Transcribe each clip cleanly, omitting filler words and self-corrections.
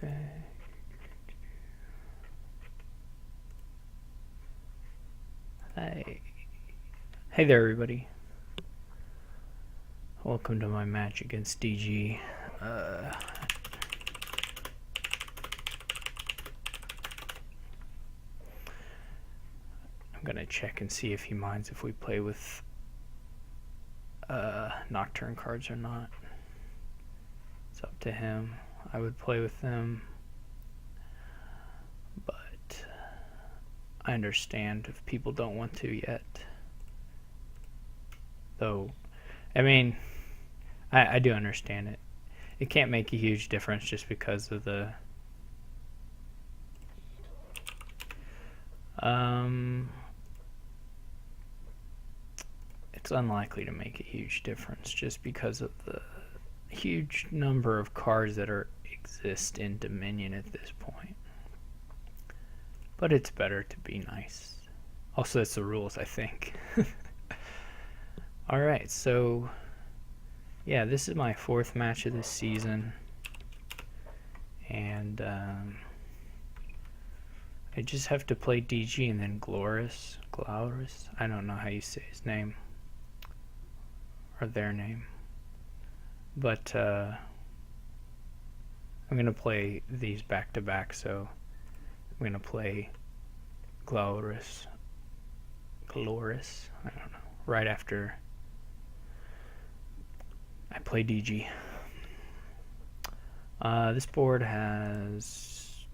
Okay. Hey there, everybody. Welcome to my match against DG. I'm gonna check and see if he minds if we play with Nocturne cards or not. It's up to him. I would play with them, but I understand if people don't want to yet. Though, I mean, I do understand it. It can't make a huge difference just because of the it's unlikely to make a huge difference just because of the huge number of cards that exist in Dominion at this point. But it's better to be nice. Also, that's the rules, I think. Alright, so yeah, this is my 4th match of this season. And I just have to play DG and then Glorus. I don't know how you say his name. Or their name. But I'm going to play these back to back, so I'm going to play Glorus, I don't know, right after I play DG. This board has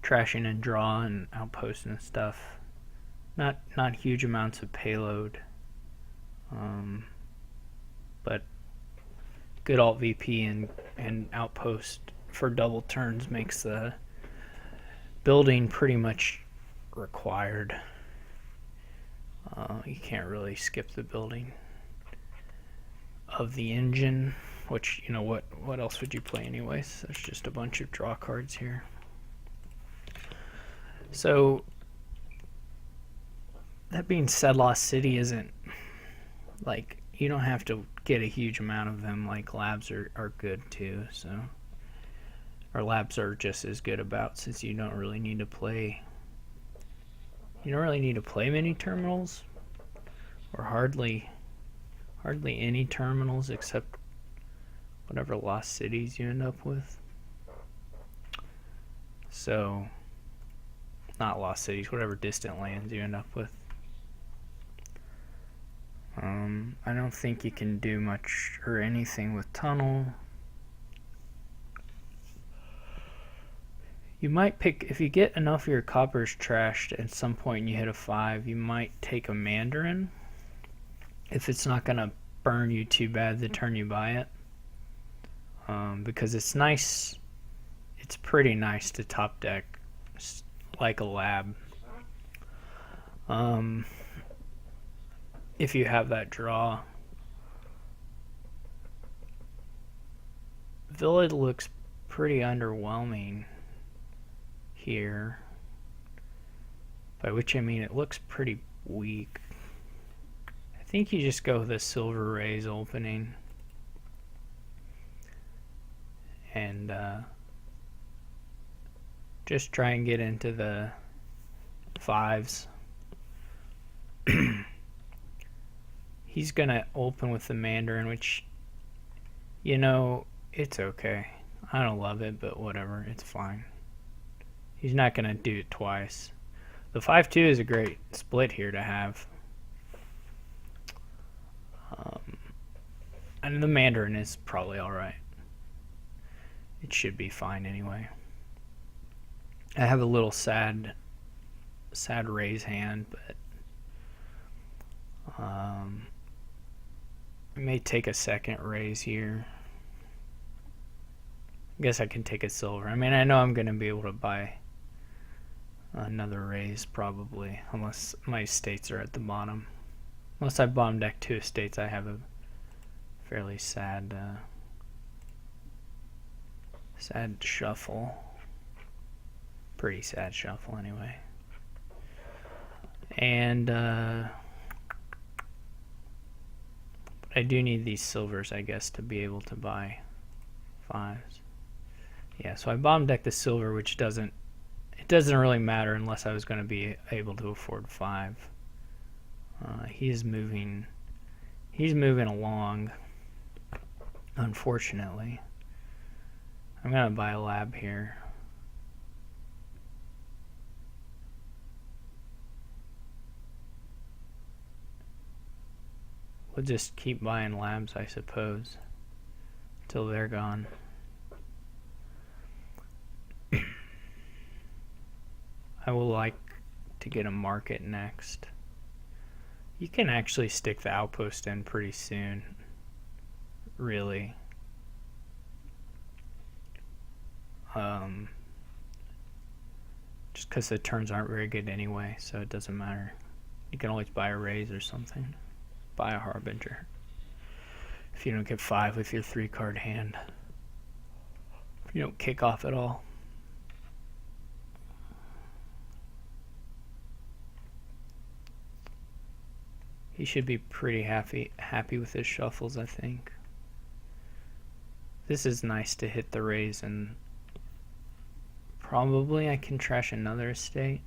trashing and draw and outposts and stuff. Not huge amounts of payload, but good alt VP and outpost for double turns makes the building pretty much required. You can't really skip the building of the engine, which, you know, what else would you play anyways? There's just a bunch of draw cards here. So that being said, Lost City isn't like, you don't have to get a huge amount of them. Like labs are good too, so, or labs are just as good about, since you don't really need to play many terminals, or hardly any terminals except whatever Lost Cities you end up with. So, not Lost Cities, whatever distant lands you end up with. I don't think you can do much or anything with Tunnel. You might pick, if you get enough of your coppers trashed at some point and you hit a 5, you might take a Mandarin, if it's not going to burn you too bad the turn you buy it. Because it's nice, it's pretty nice to top deck like a lab. If you have that draw. Village looks pretty underwhelming here, by which I mean it looks pretty weak. I think you just go with a Silver Rays opening and just try and get into the 5s. He's gonna open with the Mandarin, which, you know, it's okay. I don't love it, but whatever, it's fine. He's not gonna do it twice. The 5-2 is a great split here to have. And the Mandarin is probably alright. It should be fine anyway. I have a little sad raise hand, but I may take a second raise here. I guess I can take a silver. I mean, I know I'm going to be able to buy another raise probably, unless my estates are at the bottom. Unless I bottom deck 2 estates, I have a fairly sad shuffle. Pretty sad shuffle anyway. And I I do need these silvers, I guess, to be able to buy 5s. Yeah, so I bottom deck the silver, which doesn't really matter unless I was going to be able to afford 5. He's moving along, unfortunately. I'm going to buy a lab here. We'll just keep buying labs, I suppose, until they're gone. I will like to get a market next. You can actually stick the outpost in pretty soon, really. Just because the turns aren't very good anyway, so it doesn't matter. You can always buy a raise or something. Buy a harbinger. If you don't get 5 with your 3-card hand. If you don't kick off at all. He should be pretty happy with his shuffles, I think. This is nice to hit the raise, and probably I can trash another estate.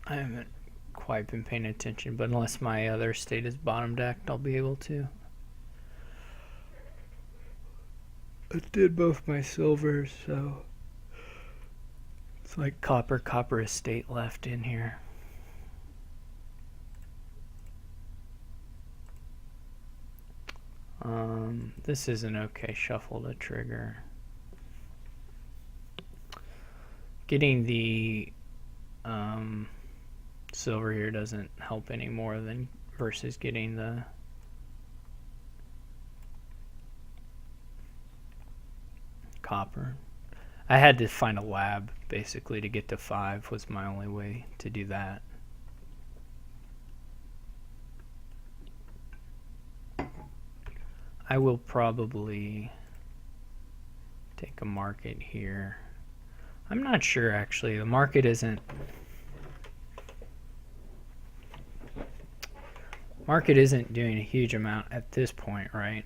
I haven't quite been paying attention, but unless my other estate is bottom decked, I'll be able to. I did both my silvers, so it's like copper estate left in here. This is an okay shuffle to trigger. Getting the silver here doesn't help any more than versus getting the copper. I had to find a lab basically to get to 5 was my only way to do that. I will probably take a market here. I'm not sure actually. The market isn't doing a huge amount at this point, right?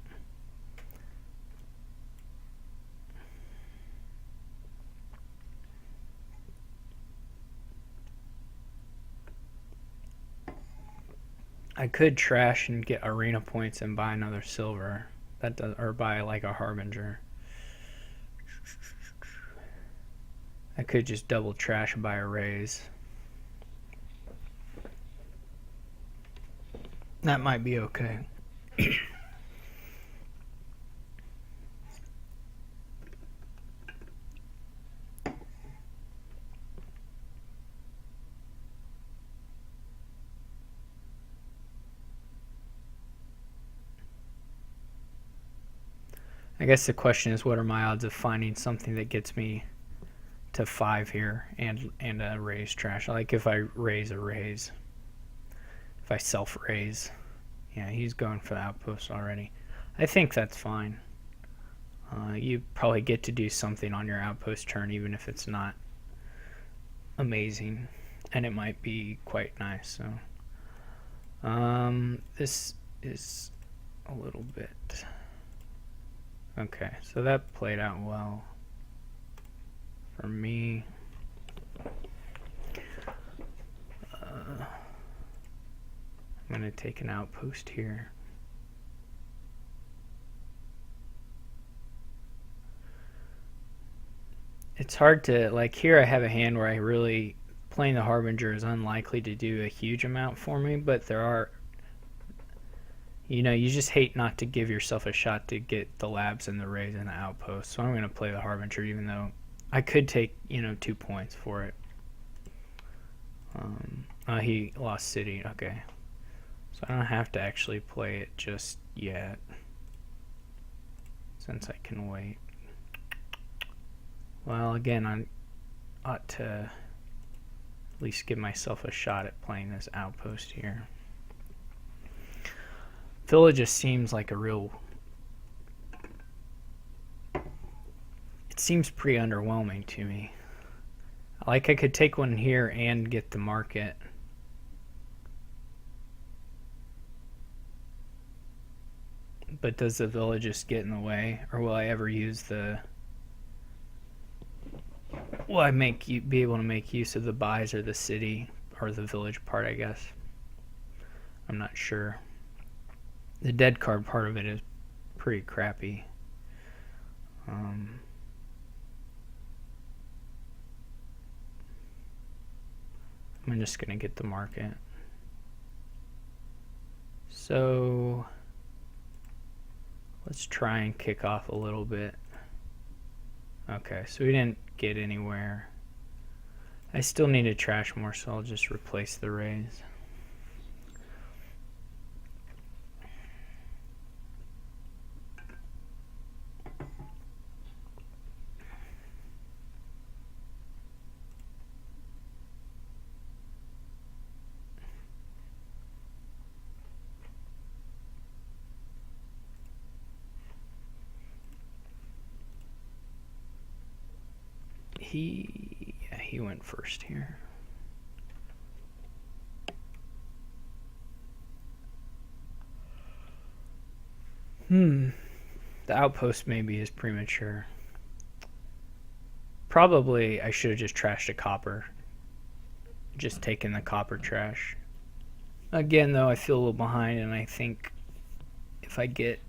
I could trash and get arena points and buy another silver. That does, or buy like a harbinger. I could just double trash and buy a raise. That might be okay. I guess the question is, what are my odds of finding something that gets me to 5 here and a raise trash? Like if I raise a raise. If I self-raise. Yeah, he's going for the outpost already. I think that's fine. You probably get to do something on your outpost turn, even if it's not amazing. And it might be quite nice. So, this is a little bit... Okay, so that played out well for me. I'm going to take an outpost here. It's hard to, like here I have a hand where I really, playing the Harbinger is unlikely to do a huge amount for me, but there are, you know, you just hate not to give yourself a shot to get the labs and the raise and the outpost. So I'm going to play the Harbinger even though I could take, you know, 2 points for it. He lost city, okay. So I don't have to actually play it just yet, since I can wait. Well, again, I ought to at least give myself a shot at playing this outpost here. Villa just seems like a real... It seems pretty underwhelming to me. Like I could take one here and get the market. But does the village just get in the way, or will I ever use the? Will I be able to make use of the buys or the city or the village part? I guess I'm not sure. The dead card part of it is pretty crappy. I'm just gonna get the market. So let's try and kick off a little bit. Okay, so we didn't get anywhere. I still need to trash more, so I'll just replace the raise. He went first here. The outpost maybe is premature. Probably I should have just trashed a copper. Just taken the copper trash. Again, though, I feel a little behind, and I think if I get,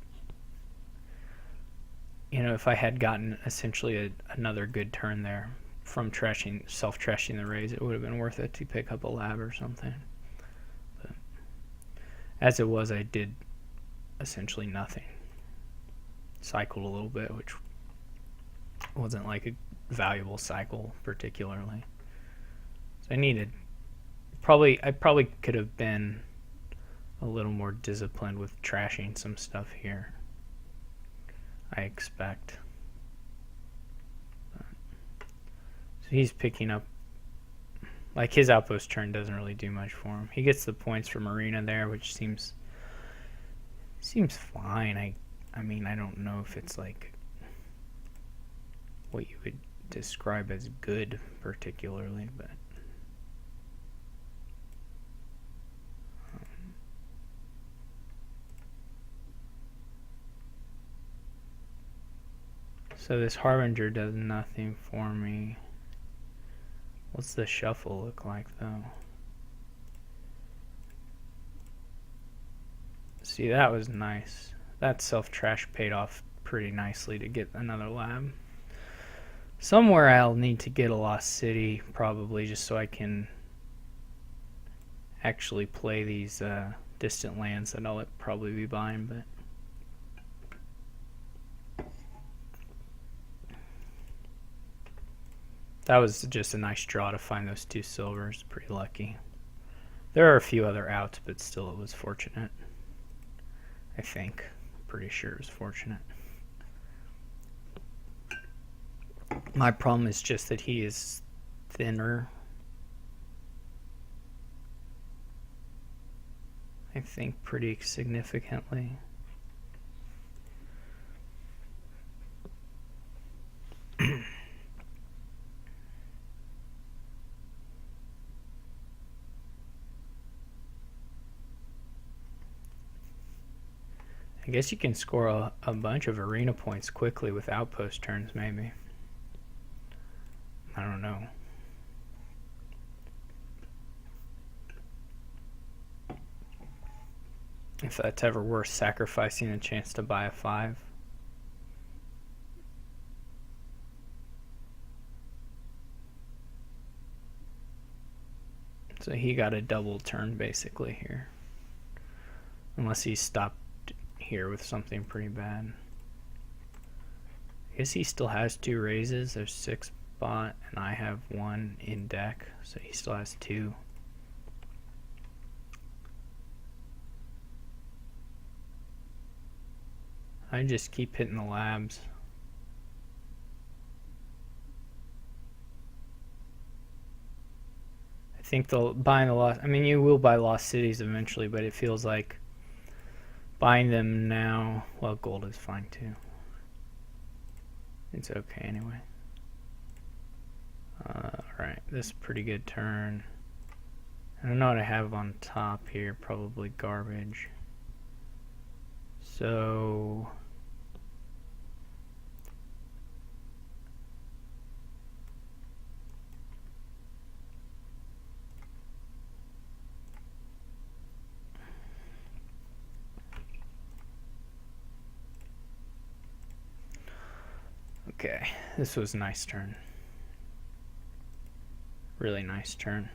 if I had gotten essentially another good turn there from self-trashing the raise, it would have been worth it to pick up a lab or something. But as it was, I did essentially nothing. Cycled a little bit, which wasn't like a valuable cycle particularly. So I probably could have been a little more disciplined with trashing some stuff here, I expect. So he's picking up, like, his outpost turn doesn't really do much for him. He gets the points from Marina there, which seems fine. I mean, I don't know if it's like what you would describe as good particularly, but so this Harbinger does nothing for me. What's the shuffle look like, though? See, that was nice. That self-trash paid off pretty nicely to get another lab. Somewhere I'll need to get a Lost City, probably, just so I can actually play these distant lands that I'll probably be buying, but that was just a nice draw to find those 2 silvers. Pretty lucky. There are a few other outs, but still it was fortunate. I think. Pretty sure it was fortunate. My problem is just that he is thinner. I think pretty significantly. I guess you can score a bunch of arena points quickly with outpost turns, maybe. I don't know. If that's ever worth sacrificing a chance to buy a 5. So he got a double turn basically here. Unless he stopped here with something pretty bad. I guess he still has 2 raises. There's 6 bot and I have 1 in deck, so he still has 2. I just keep hitting the labs. I think buying the lost. I mean, you will buy lost cities eventually, but it feels like buying them now. Well, gold is fine too. It's okay anyway. Alright, this is a pretty good turn. I don't know what I have on top here. Probably garbage. So okay, this was a nice turn. Really nice turn.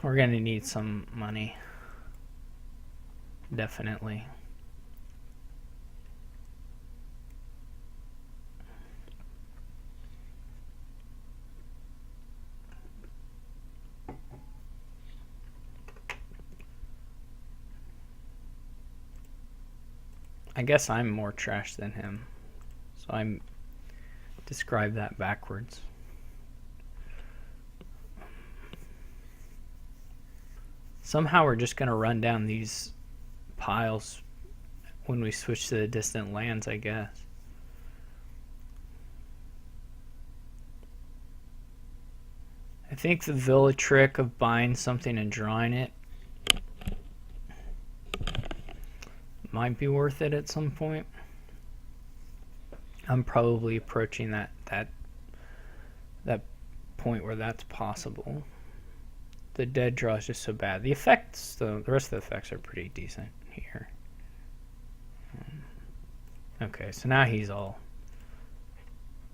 We're gonna need some money. Definitely. I guess I'm more trash than him. So I'm describe that backwards. Somehow we're just gonna run down these piles when we switch to the distant lands, I guess. I think the villa trick of buying something and drawing it might be worth it at some point. I'm probably approaching that point where that's possible. The dead draw is just so bad. The effects, though, the rest of the effects are pretty decent here. Okay, so now he's all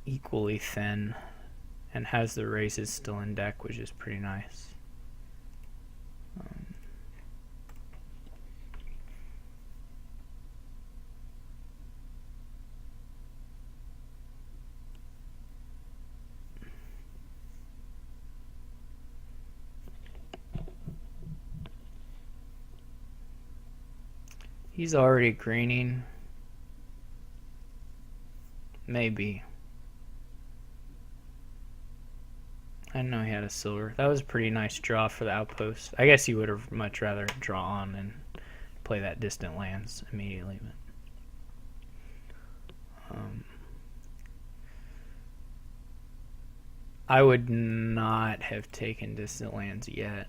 equally thin and has the raises still in deck, which is pretty nice. He's already greening. Maybe. I didn't know he had a silver. That was a pretty nice draw for the outpost. I guess he would have much rather draw on and play that distant lands immediately. But, I would not have taken distant lands yet.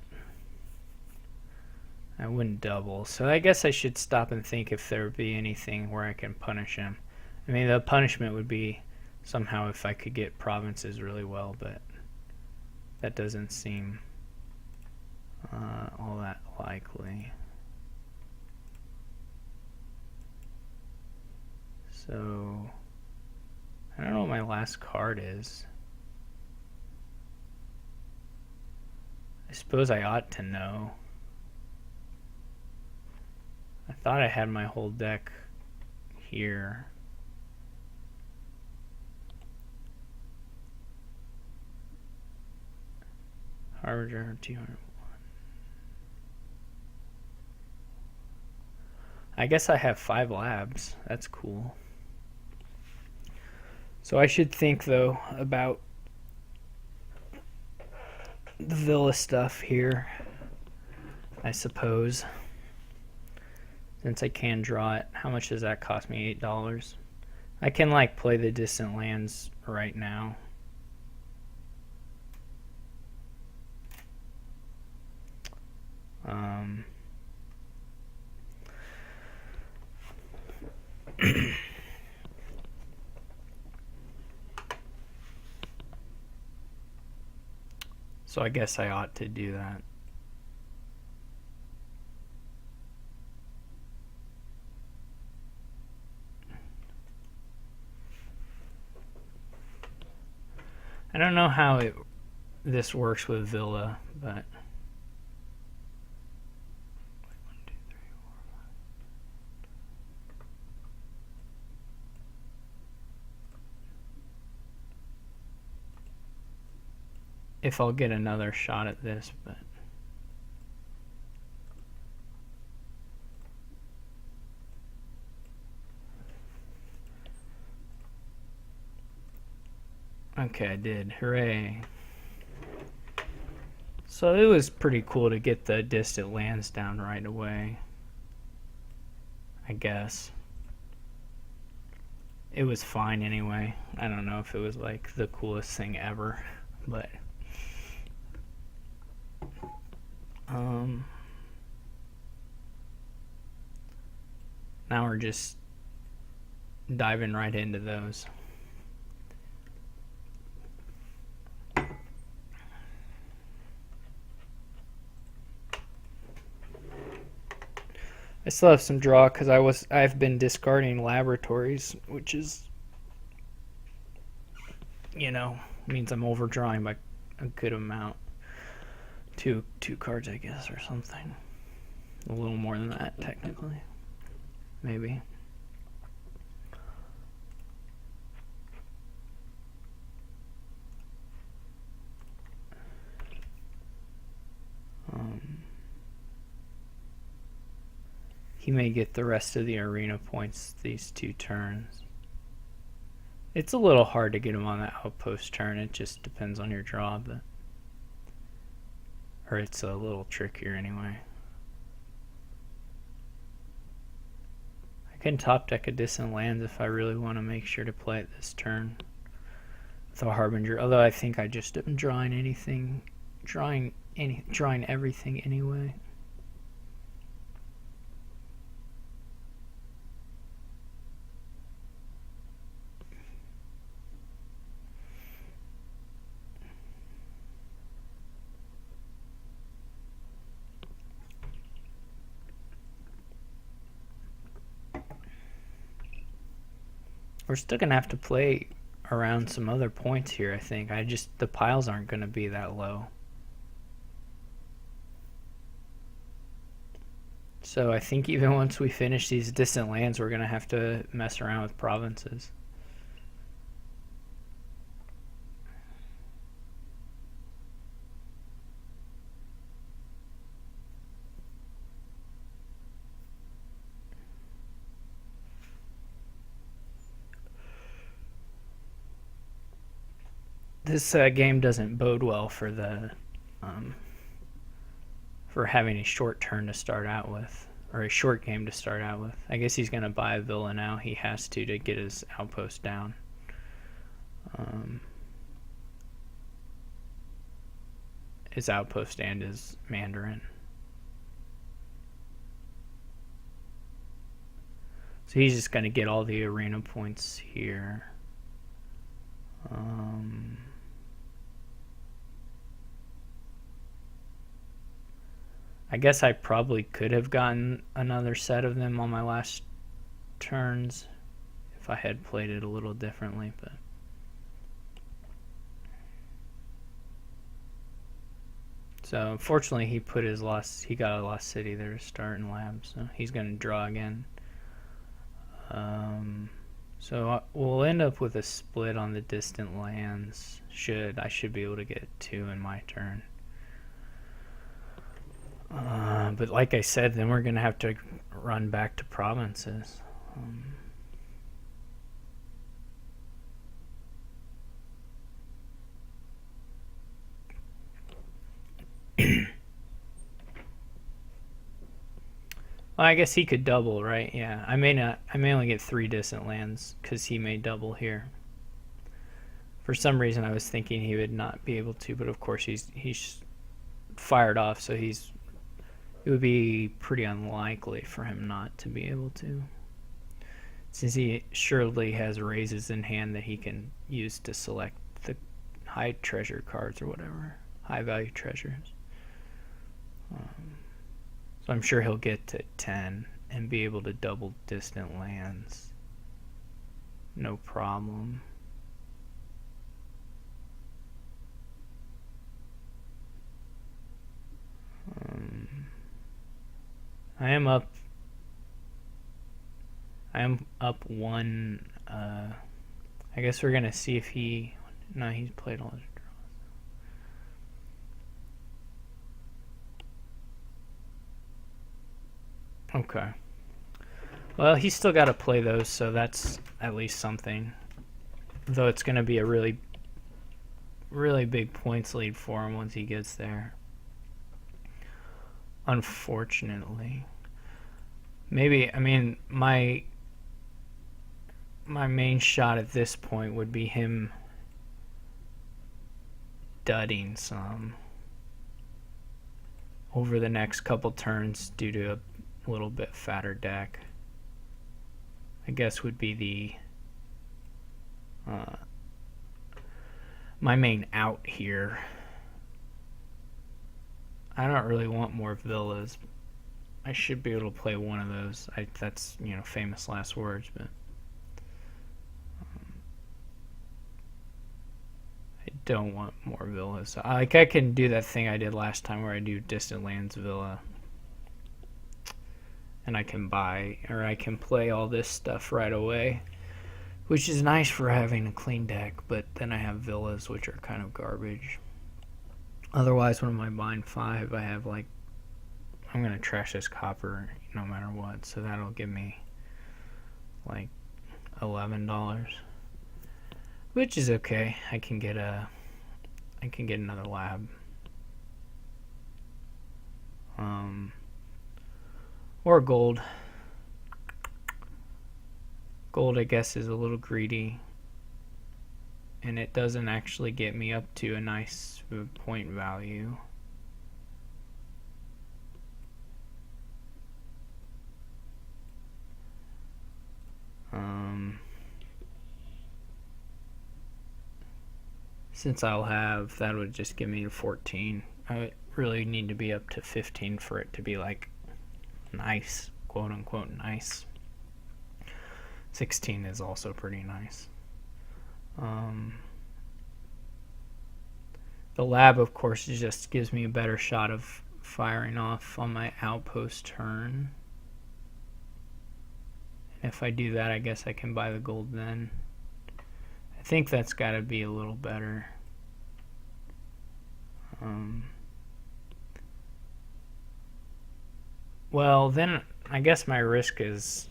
I wouldn't double. So I guess I should stop and think if there would be anything where I can punish him. I mean, the punishment would be somehow if I could get provinces really well, but that doesn't seem all that likely. So I don't know what my last card is. I suppose I ought to know. I thought I had my whole deck here. Harbinger 201. I guess I have 5 labs. That's cool. So I should think, though, about the villa stuff here, I suppose. Since I can draw it. How much does that cost me? $8. I can, like, play the distant lands right now. So I guess I ought to do that. I don't know how this works with Villa, but if I'll get another shot at this, but okay, I did. Hooray. So it was pretty cool to get the distant lands down right away, I guess. It was fine anyway. I don't know if it was like the coolest thing ever, but Now we're just diving right into those. I still have some draw because I've been discarding laboratories, which is, means I'm overdrawing by a good amount. Two cards, I guess, or something. A little more than that, technically. Maybe. He may get the rest of the arena points these 2 turns. It's a little hard to get him on that outpost turn. It just depends on your draw, or it's a little trickier anyway. I can top deck a distant lands if I really want to make sure to play it this turn with a Harbinger. Although I think I just am drawing everything anyway. We're still going to have to play around some other points here, I think. The piles aren't going to be that low. So I think even once we finish these distant lands, we're going to have to mess around with provinces. This game doesn't bode well for for having a short turn to start out with, or a short game to start out with. I guess he's going to buy a villa now. He has to get his outpost down. His outpost and his Mandarin. So he's just going to get all the arena points here. I guess I probably could have gotten another set of them on my last turns if I had played it a little differently, but so unfortunately he got a lost city there to start in lab, so he's going to draw again. So we'll end up with a split on the distant lands. I should be able to get 2 in my turn. But like I said, then we're going to have to run back to provinces. Well, I guess he could double, right? Yeah, I may only get 3 distant lands because he may double here. For some reason, I was thinking he would not be able to, but of course he's fired off, so it would be pretty unlikely for him not to be able to, since he surely has raises in hand that he can use to select the high treasure cards or whatever, high value treasures. So I'm sure he'll get to 10 and be able to double distant lands. No problem. I am up 1. I guess we're gonna see if he's played all his draws. Okay. Well, he's still got to play those, so that's at least something. Though it's gonna be a really, really big points lead for him once he gets there. Unfortunately. Maybe, my main shot at this point would be him dudding some. over the next couple turns due to a little bit fatter deck. I guess would be the my main out here. I don't really want more villas. I should be able to play one of those. That's, you know, famous last words, but I don't want more villas. I can do that thing I did last time where I do distant lands villa, and I can buy, or I can play all this stuff right away, which is nice for having a clean deck, but then I have villas, which are kind of garbage. Otherwise, when I'm buying 5, I have like, I'm going to trash this copper no matter what, so that'll give me like $11, which is okay. I can get another lab. Or gold. Gold, I guess, is a little greedy, and it doesn't actually get me up to a nice point value. Since I'll have, that would just give me 14. I would really need to be up to 15 for it to be like nice, quote unquote nice. 16 is also pretty nice. The lab, of course, just gives me a better shot of firing off on my outpost turn. And if I do that, I guess I can buy the gold then. I think that's got to be a little better. Well, then I guess my risk is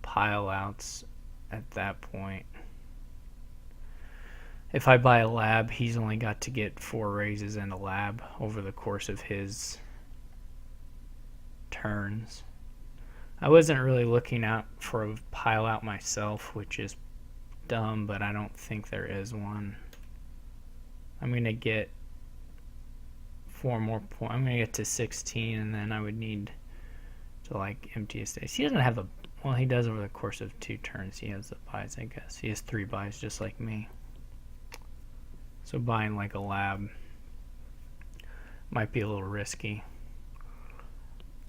pile outs at that point. If I buy a lab, he's only got to get 4 raises and a lab over the course of his turns. I wasn't really looking out for a pile out myself, which is dumb, but I don't think there is one. I'm going to get 4 more points. I'm going to get to 16, and then I would need to like empty his space. He doesn't have a, well, he does over the course of 2 turns. He has the buys, I guess. He has 3 buys just like me. So buying like a lab might be a little risky.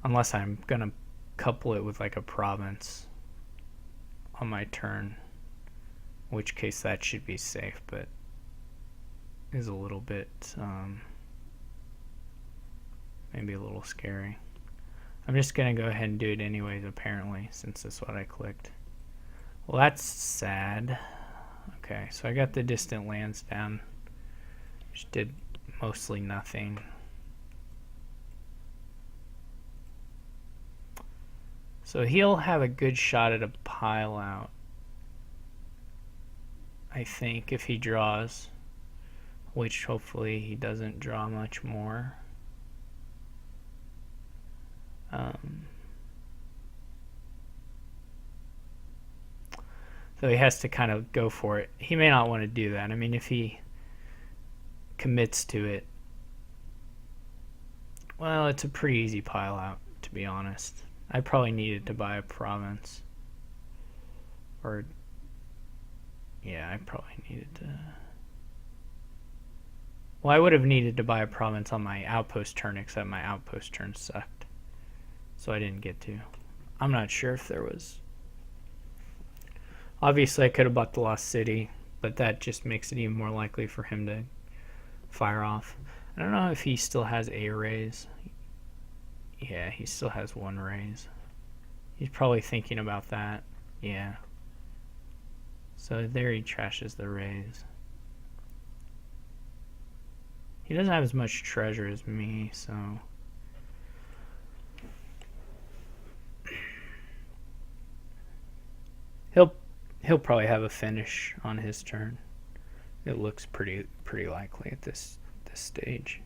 Unless I'm going to couple it with like a province on my turn. In which case that should be safe, but is a little bit, maybe a little scary. I'm just going to go ahead and do it anyways, apparently, since that's what I clicked. Well, that's sad. Okay, so I got the distant lands down, which did mostly nothing. So he'll have a good shot at a pile out, I think, if he draws, which hopefully he doesn't draw much more. So he has to kind of go for it. He may not want to do that. I mean, if he commits to it, well, it's a pretty easy pile out, to be honest. I probably needed to buy a province. Or, yeah, I probably needed to. Well, I would have needed to buy a province on my outpost turn, except my outpost turn sucked. So I didn't get to. I'm not sure if there was. Obviously, I could have bought the Lost City, but that just makes it even more likely for him to fire off. I don't know if he still has a raise. Yeah, he still has 1 raise. He's probably thinking about that. Yeah. So there he trashes the raise. He doesn't have as much treasure as me, so. He'll probably have a finish on his turn. It looks pretty likely at this stage.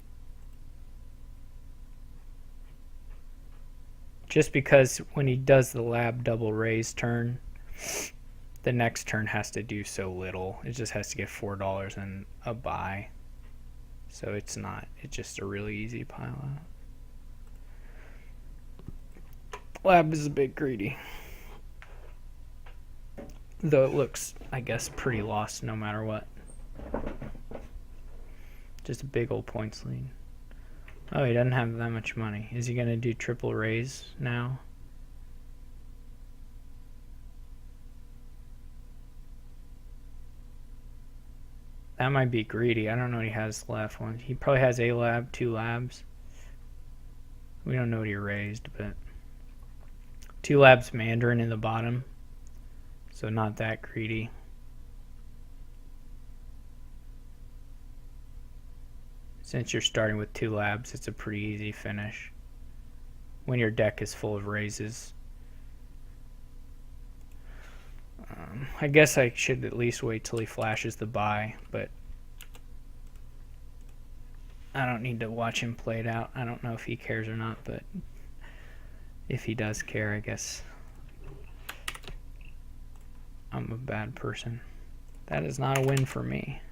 Just because when he does the lab double raise turn, the next turn has to do so little. It just has to get $4 and a buy. So it's just a really easy pile out. Lab is a bit greedy. Though it looks, I guess, pretty lost no matter what. Just a big old points lead. Oh, he doesn't have that much money. Is he going to do triple raise now? That might be greedy. I don't know what he has left. He probably has a lab, 2 labs. We don't know what he raised, but 2 labs Mandarin in the bottom. So not that greedy. Since you're starting with 2 labs, it's a pretty easy finish when your deck is full of raises. I guess I should at least wait till he flashes the buy, but I don't need to watch him play it out. I don't know if he cares or not, but if he does care, I guess I'm a bad person. That is not a win for me.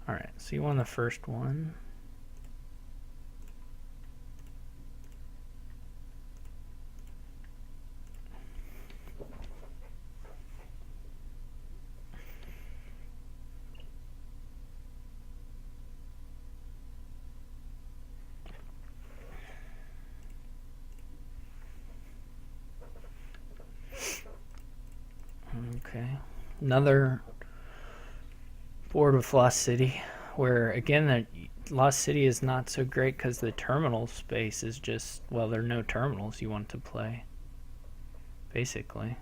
Alright, so you won the first one. Okay, another board with Lost City, where again the Lost City is not so great because the terminal space is just, well, there are no terminals you want to play, basically.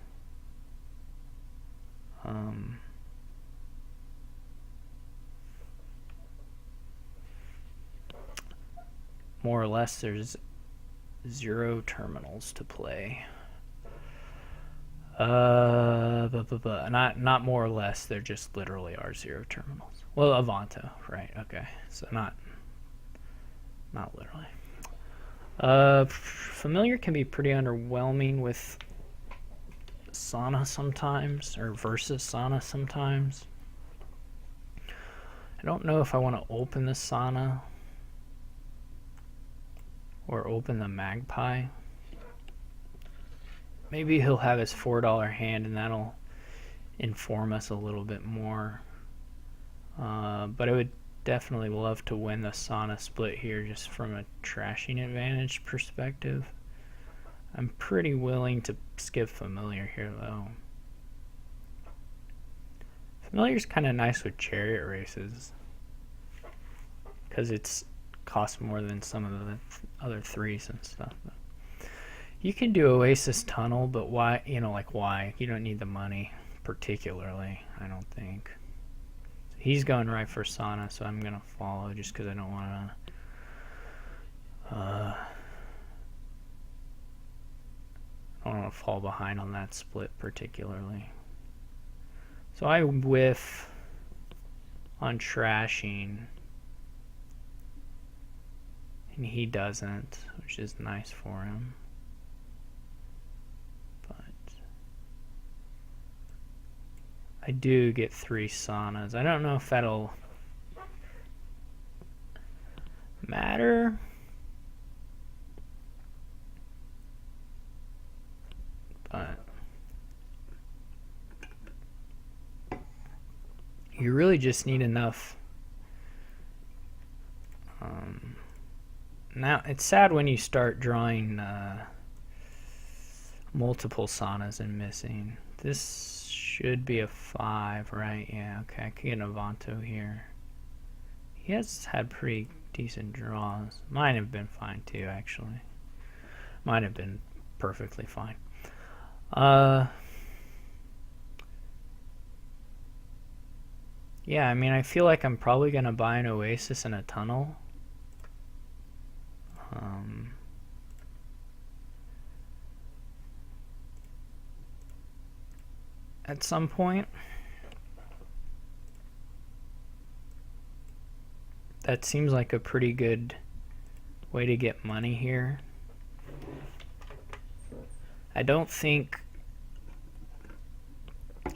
More or less there's 0 terminals to play. Not more or less. There just literally are 0 terminals. Well, Avanto, right? Okay, so not literally. Familiar can be pretty underwhelming with Sana sometimes, or versus Sana sometimes. I don't know if I want to open the Sana or open the Magpie. Maybe he'll have his $4 hand and that'll inform us a little bit more. But I would definitely love to win the Sana split here just from a trashing advantage perspective. I'm pretty willing to skip Familiar here though. Familiar's kind of nice with chariot races because it's costs more than some of the other 3s and stuff. But you can do Oasis Tunnel, but why? Why? You don't need the money particularly, I don't think. He's going right for Sana, so I'm gonna follow just because I don't want to fall behind on that split particularly. So I whiff on trashing, and he doesn't, which is nice for him. I do get 3 Sanas. I don't know if that'll matter. But you really just need enough Now, it's sad when you start drawing multiple saunas and missing. This should be a 5, right? Yeah, okay, I could get an Avanto here. He has had pretty decent draws. Mine have been fine too, actually. Mine have been perfectly fine. Yeah, I mean, I feel like I'm probably going to buy an Oasis and a tunnel. At some point. That seems like a pretty good way to get money here. I don't think,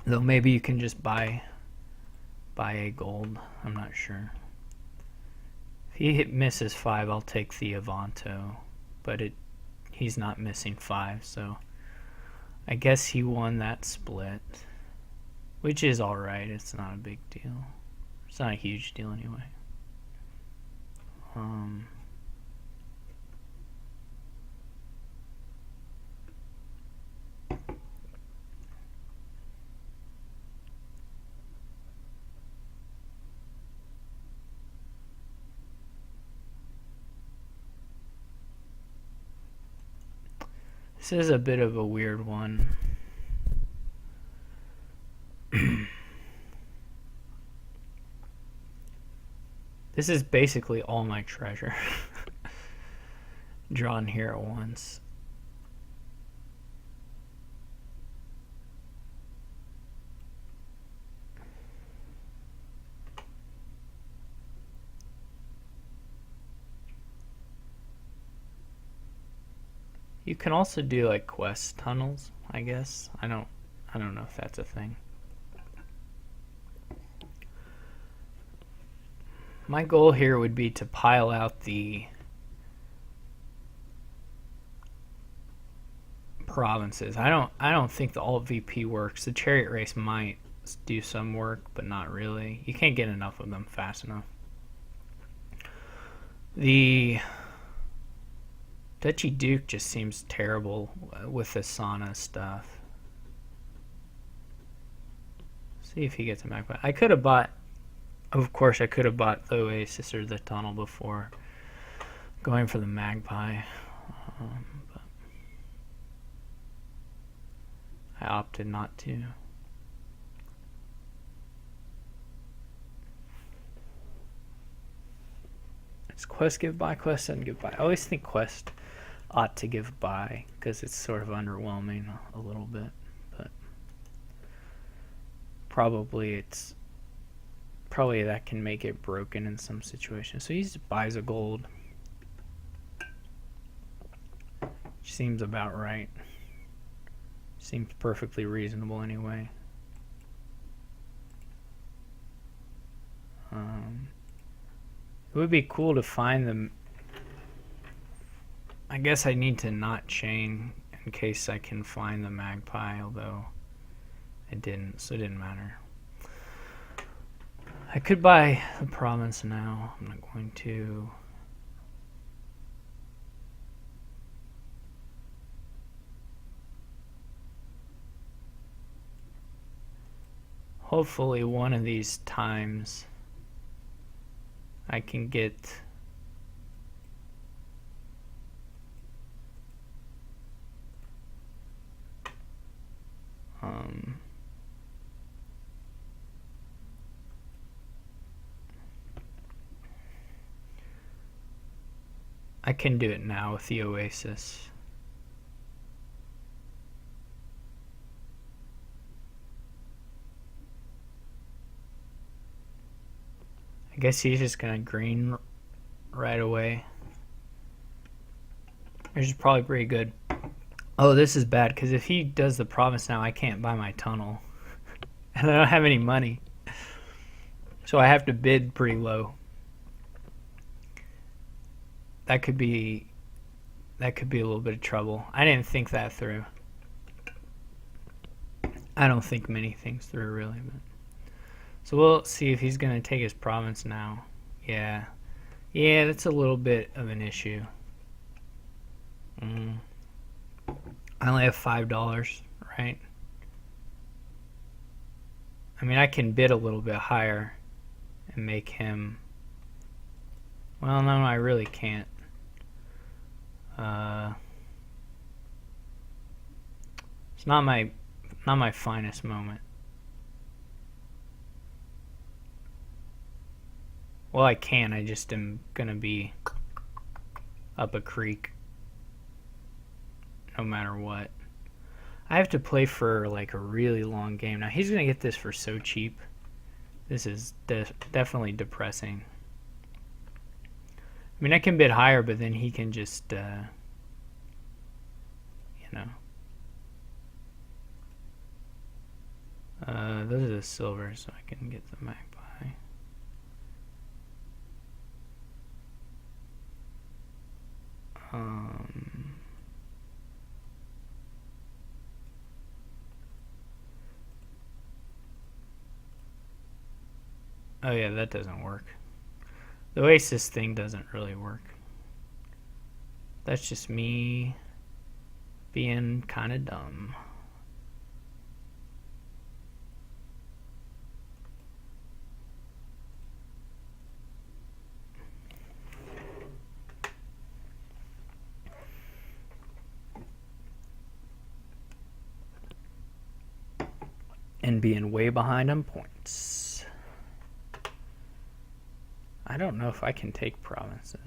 though maybe you can just buy a gold. I'm not sure. If he misses 5, I'll take the Avanto, but he's not missing 5, so I guess he won that split, which is alright. It's not a big deal. It's not a huge deal anyway. This is a bit of a weird one. This is basically all my treasure drawn here at once. You can also do like quest tunnels, I guess. I don't know if that's a thing. My goal here would be to pile out the provinces. I don't think the alt VP works. The chariot race might do some work, but not really. You can't get enough of them fast enough. The Duchy Duke just seems terrible with the sauna stuff. See if he gets a magpie. I could have bought, of course, I could have bought the Oasis or the tunnel before going for the magpie. But I opted not to. Does quest give buy? Quest doesn't give buy. I always think quest ought to give buy because it's sort of underwhelming a little bit, but probably that can make it broken in some situations. So he just buys a gold. Which seems about right. Seems perfectly reasonable anyway. It would be cool to find them. I guess I need to not chain in case I can find the magpie, although I didn't, so it didn't matter. I could buy the province now. I'm not going to. Hopefully one of these times I can get I can do it now with the Oasis. I guess he's just gonna green right away. Which is probably pretty good. Oh, this is bad, because if he does the province now, I can't buy my tunnel. And I don't have any money. So I have to bid pretty low. That could be a little bit of trouble. I didn't think that through. I don't think many things through, really. But. So we'll see if he's going to take his province now. Yeah. Yeah, that's a little bit of an issue. I only have $5, right? I mean, I can bid a little bit higher and make him. Well, no, I really can't. It's not my finest moment. Well, I can. I just am gonna be up a creek no matter what. I have to play for like a really long game. Now he's gonna get this for so cheap. This is definitely depressing. I mean, I can bid higher, but then he can just, you know. Those are the silver, so I can get the magpie. Oh yeah, that doesn't work. The Oasis thing doesn't really work. That's just me being kind of dumb. And being way behind on points. I don't know if I can take provinces.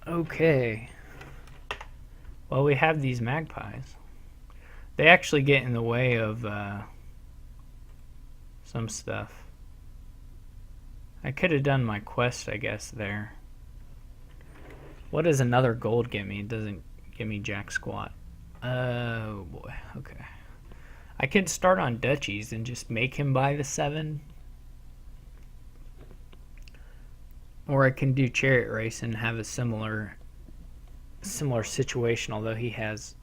Okay. Well, we have these magpies. They actually get in the way of some stuff. I could have done my quest, I guess, there. What does another gold get me? It doesn't give me jack squat. Oh boy, okay. I could start on duchies and just make him buy the 7. Or I can do chariot race and have a similar situation, although he's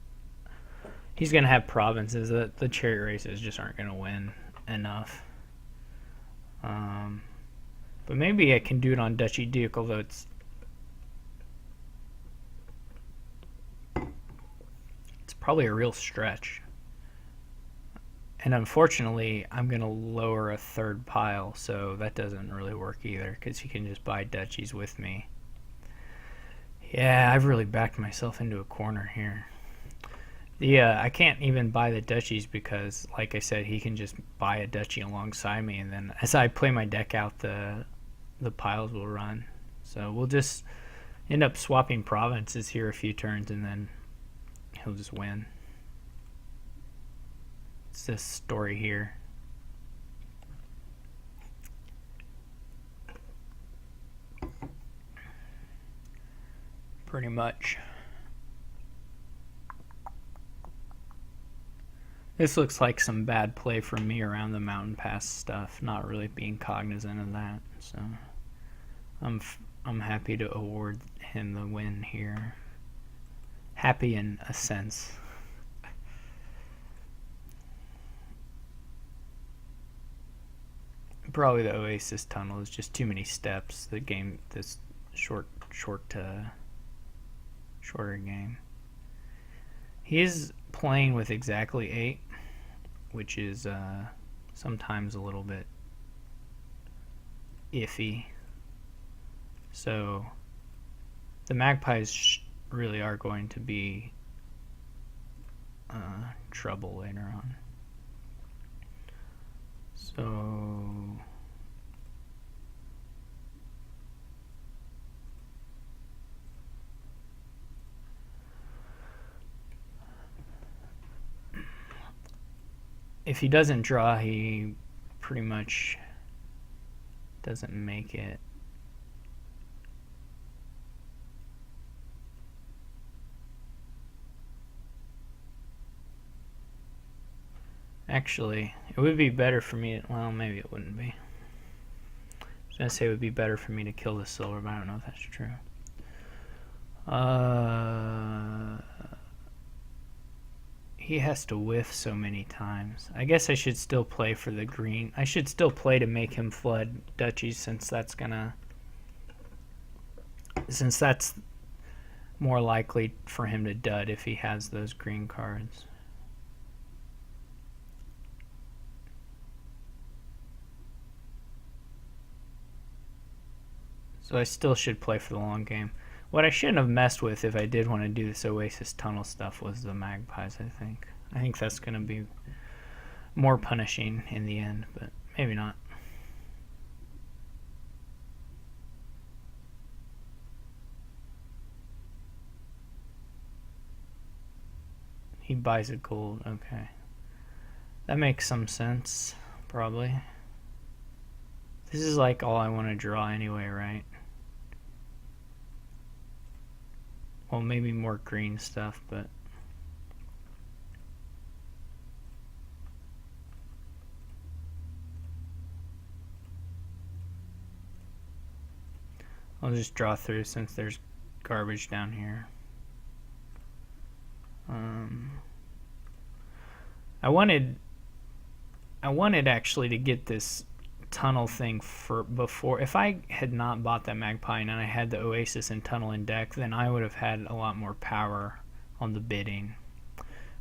going to have provinces. The chariot races just aren't going to win enough. But maybe I can do it on Duchy Duke, although it's probably a real stretch. And unfortunately, I'm going to lower a 3rd pile, so that doesn't really work either, because he can just buy duchies with me. Yeah, I've really backed myself into a corner here. I can't even buy the duchies because, like I said, he can just buy a duchy alongside me, and then as I play my deck out, the piles will run. So we'll just end up swapping provinces here a few turns, and then he'll just win. It's this story here. Pretty much. This looks like some bad play from me around the mountain pass stuff, not really being cognizant of that. So I'm happy to award him the win here. Happy in a sense. Probably the Oasis tunnel is just too many steps. The game, this shorter game. He is playing with exactly 8, which is sometimes a little bit iffy. So the Magpies really are going to be trouble later on. So if he doesn't draw, he pretty much doesn't make it. Actually, it would be better for me to, well, maybe it wouldn't be. I was going to say it would be better for me to kill the silver, but I don't know if that's true. He has to whiff so many times. I guess I should still play for the green. I should still play to make him flood duchies, since that's more likely for him to dud if he has those green cards. So I still should play for the long game. What I shouldn't have messed with if I did want to do this Oasis Tunnel stuff was the magpies, I think. I think that's going to be more punishing in the end, but maybe not. He buys a gold, okay. That makes some sense, probably. This is like all I want to draw anyway, right? Well, maybe more green stuff, but I'll just draw through since there's garbage down here. I wanted actually to get this tunnel thing for before. If I had not bought that magpie and I had the Oasis and tunnel in deck, then I would have had a lot more power on the bidding,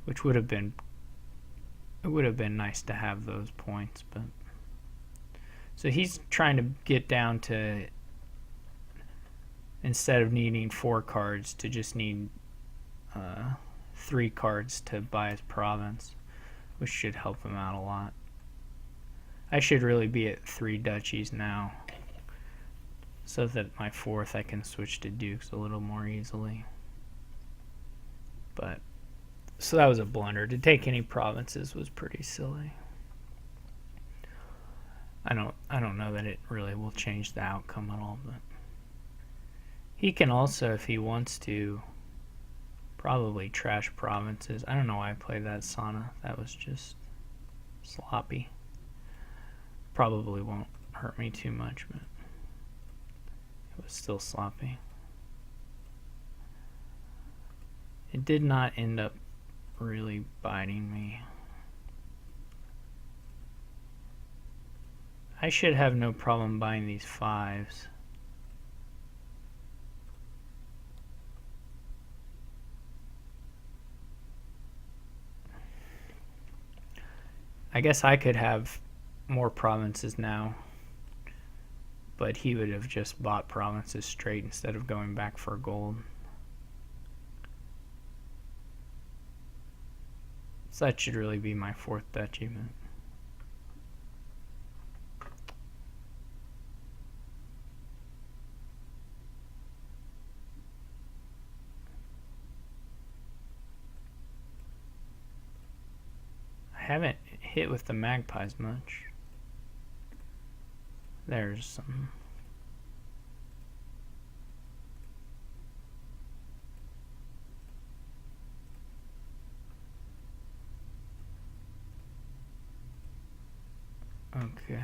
which would have been nice to have those points. But so he's trying to get down to, instead of needing 4 cards, to just need 3 cards to buy his province, which should help him out a lot. I should really be at 3 duchies now, so that my 4th I can switch to dukes a little more easily. But so that was a blunder. To take any provinces was pretty silly. I don't know that it really will change the outcome at all, but he can also, if he wants to, probably trash provinces. I don't know why I played that Sana. That was just sloppy. Probably won't hurt me too much, but it was still sloppy. It did not end up really biting me. I should have no problem buying these 5s. I guess I could have more provinces now, but he would have just bought provinces straight instead of going back for gold. So that should really be my 4th duchy. I haven't hit with the magpies much. There's some. Okay.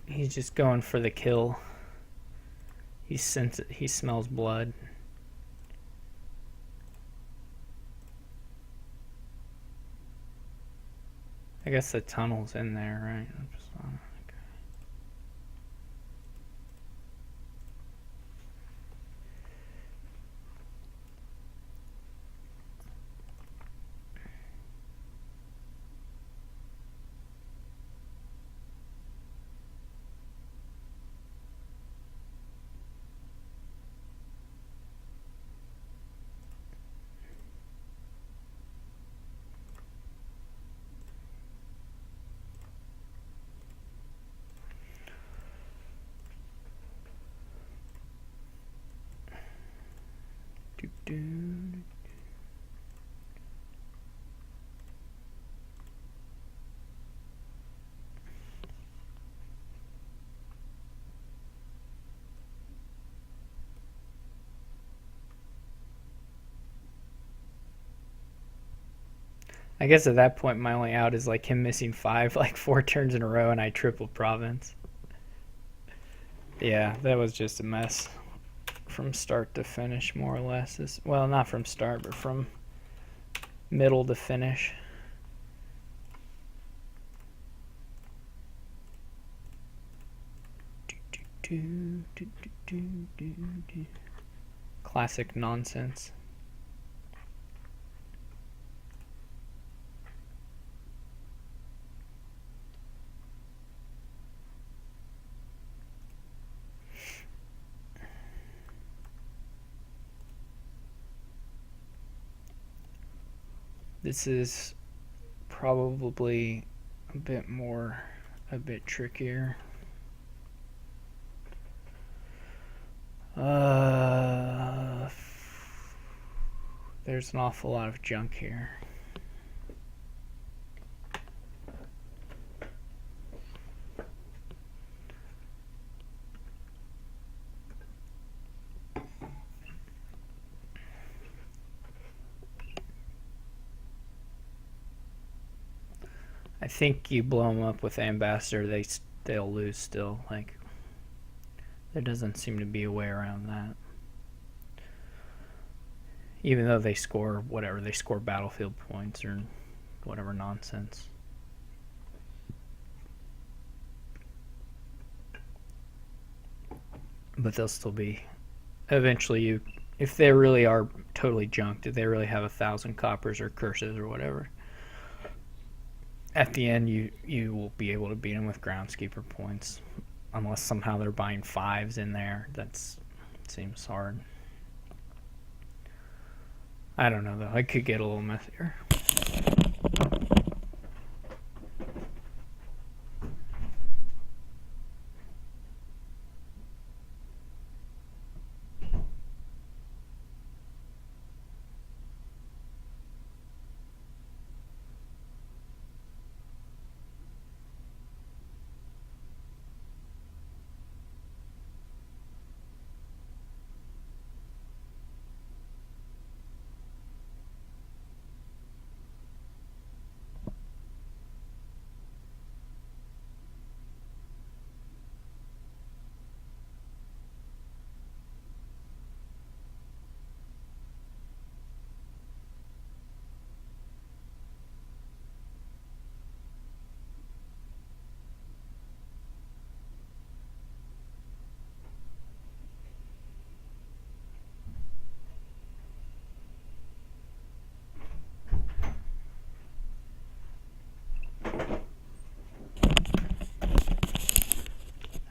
He's just going for the kill. He smells blood. I guess the tunnel's in there, right? Okay. I guess at that point, my only out is like him missing 5, like 4 turns in a row, and I triple province. Yeah, that was just a mess from start to finish, more or less. Well, not from start, but from middle to finish. Classic nonsense. This is probably a bit trickier. There's an awful lot of junk here. I think you blow them up with Ambassador, they'll lose still. Like, there doesn't seem to be a way around that. Even though they score whatever, they score battlefield points or whatever nonsense. But they'll still be, eventually if they really are totally junked, if they really have 1,000 coppers or curses or whatever, at the end you will be able to beat them with groundskeeper points, unless somehow they're buying 5s in there. Seems hard. I don't know though, it could get a little messier.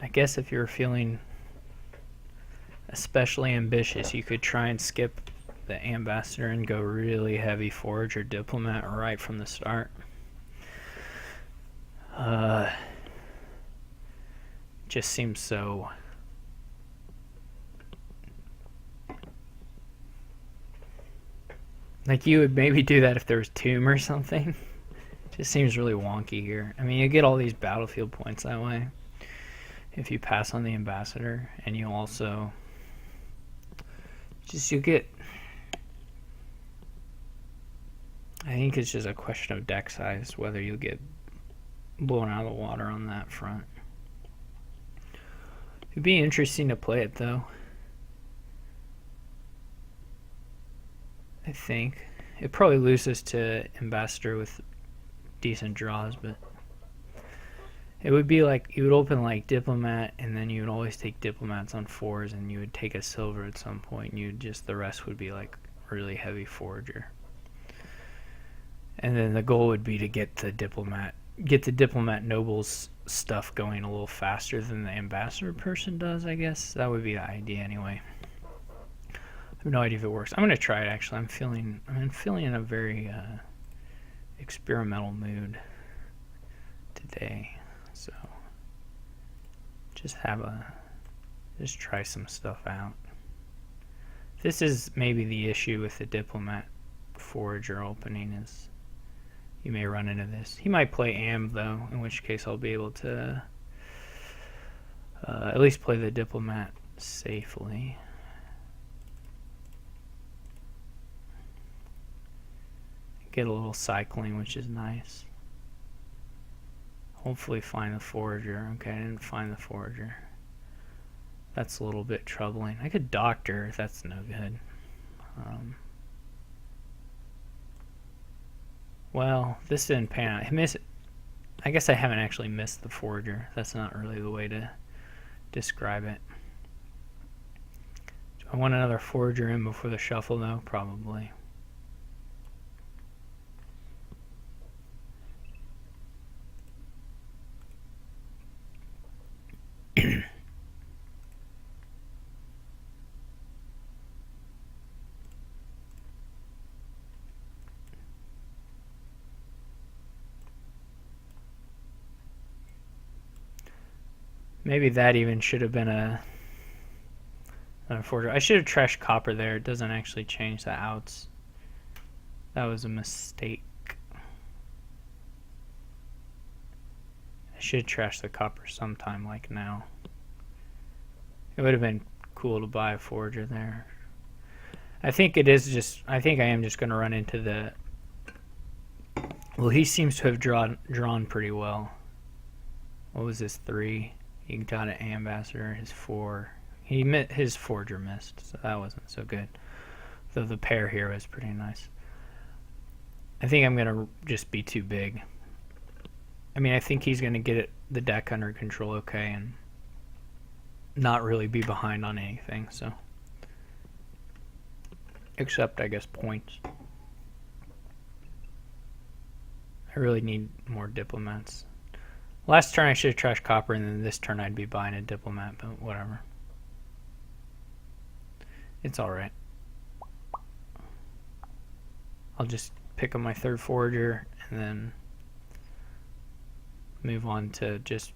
I guess if you're feeling especially ambitious, you could try and skip the Ambassador and go really heavy Forge or Diplomat right from the start. Just seems so... Like, you would maybe do that if there was Tomb or something. Just seems really wonky here. I mean, you get all these battlefield points that way if you pass on the Ambassador, and you also you get... I think it's just a question of deck size, whether you get blown out of the water on that front. It'd be interesting to play it, though. I think it probably loses to Ambassador with decent draws, but it would be like you would open like diplomat, and then you would always take diplomats on 4s, and you would take a silver at some point, and you just the rest would be like really heavy forager. And then the goal would be to get the diplomat nobles stuff going a little faster than the ambassador person does, I guess. That would be the idea anyway. I have no idea if it works. I'm gonna try it actually. I'm feeling in a very experimental mood today. So just try some stuff out. This is maybe the issue with the diplomat forager opening, is you may run into this. He might play Amb though, in which case I'll be able to at least play the diplomat safely. Get a little cycling, which is nice. Hopefully find the forager. Okay, I didn't find the forager. That's a little bit troubling. I could doctor, that's no good. Well, this didn't pan out. I guess I haven't actually missed the forager. That's not really the way to describe it. Do I want another forager in before the shuffle though? Probably. Maybe that even should have been another forager. I should have trashed copper there. It doesn't actually change the outs. That was a mistake. I should trash the copper sometime like now. It would have been cool to buy a forager there. I think I am just going to run into the... Well, he seems to have drawn pretty well. What was his 3? He got an ambassador. His 4. His forager missed, so that wasn't so good. Though the pair here was pretty nice. I think I'm going to just be too big. I mean, I think he's going to get the deck under control okay and not really be behind on anything, so... Except, I guess, points. I really need more diplomats. Last turn I should have trashed copper, and then this turn I'd be buying a diplomat, but whatever. It's alright. I'll just pick up my 3rd forager and then move on to just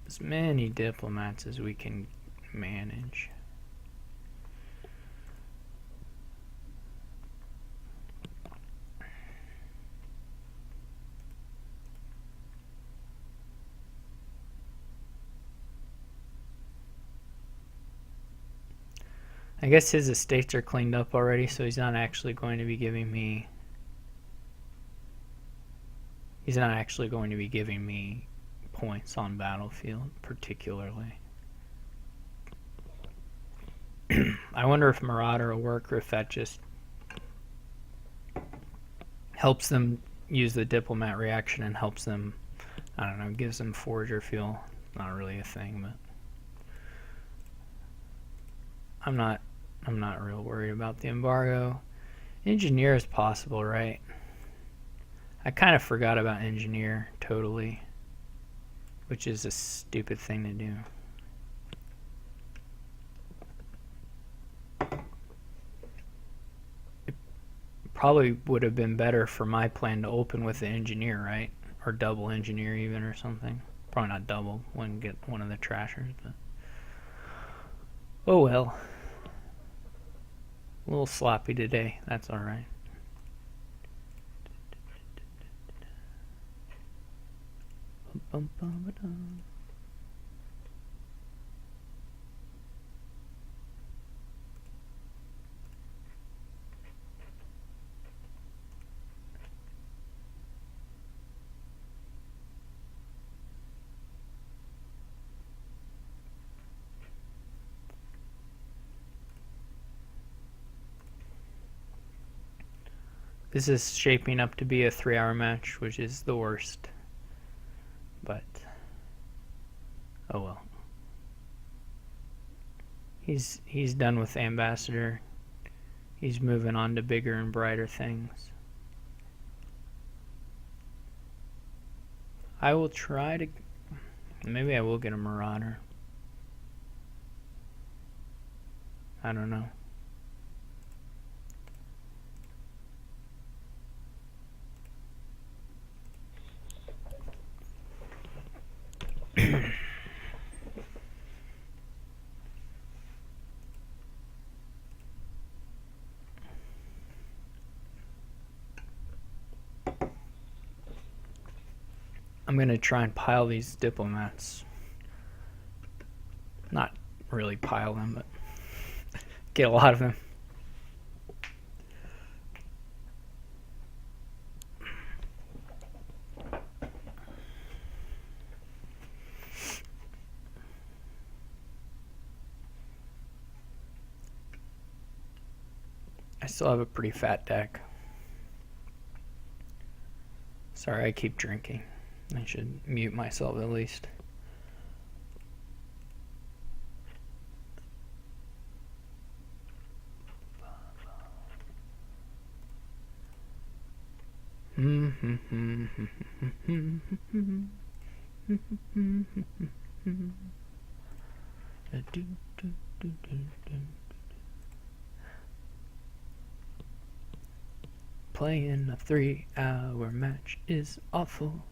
as many diplomats as we can manage. I guess his estates are cleaned up already, so he's not actually going to be giving me... He's not actually going to be giving me points on battlefield, particularly. I wonder if Marauder will work, or if that just helps them use the diplomat reaction and helps them, I don't know, gives them forager feel. Not really a thing, but I'm not real worried about the embargo. Engineer is possible, right? I kind of forgot about engineer totally, which is a stupid thing to do. It probably would have been better for my plan to open with the engineer, right? Or double engineer even, or something. Probably not double, wouldn't get one of the trashers, but oh well. A little sloppy today, that's alright. This is shaping up to be a 3-hour match, which is the worst. But, oh well. He's done with Ambassador. He's moving on to bigger and brighter things. I will try to... Maybe I will get a Marauder. I don't know. I'm going to try and pile these diplomats. Not really pile them, but get a lot of them. I still have a pretty fat deck. Sorry, I keep drinking. I should mute myself at least. Playing a 3-hour match is awful.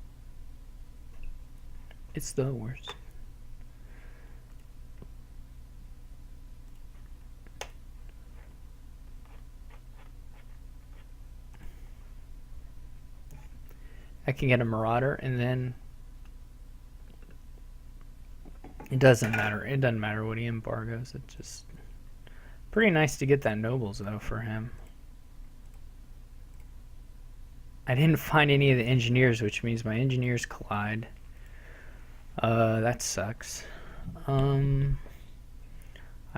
It's the worst. I can get a Marauder, and then it doesn't matter. It doesn't matter what he embargoes. It's just pretty nice to get that Nobles, though, for him. I didn't find any of the engineers, which means my engineers collide. That sucks. I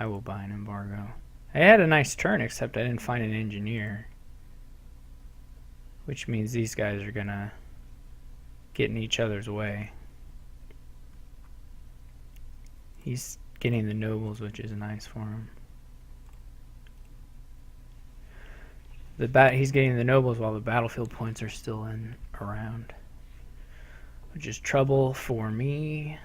will buy an embargo. I had a nice turn, except I didn't find an engineer. Which means these guys are gonna get in each other's way. He's getting the Nobles, which is nice for him. He's getting the Nobles while the battlefield points are still around, which is trouble for me.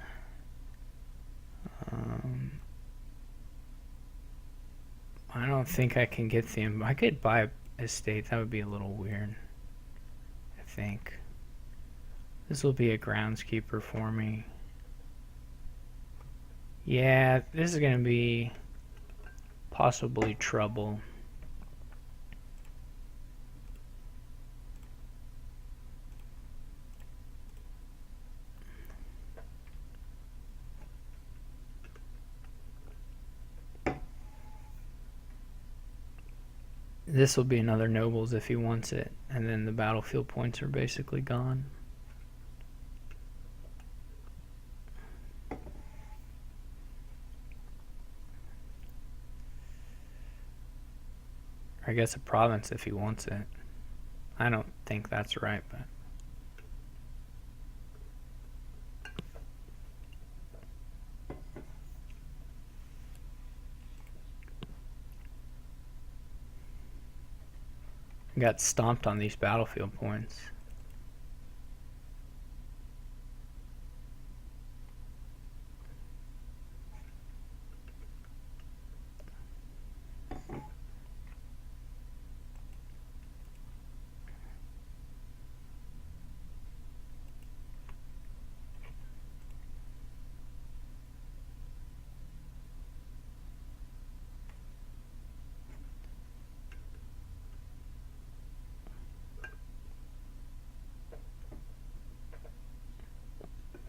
I don't think I can get the... I could buy a state. That would be a little weird, I think. This will be a groundskeeper for me. Yeah, this is going to be possibly trouble. This will be another Nobles if he wants it, and then the battlefield points are basically gone. I guess a province if he wants it. I don't think that's right, but... got stomped on these battlefield points.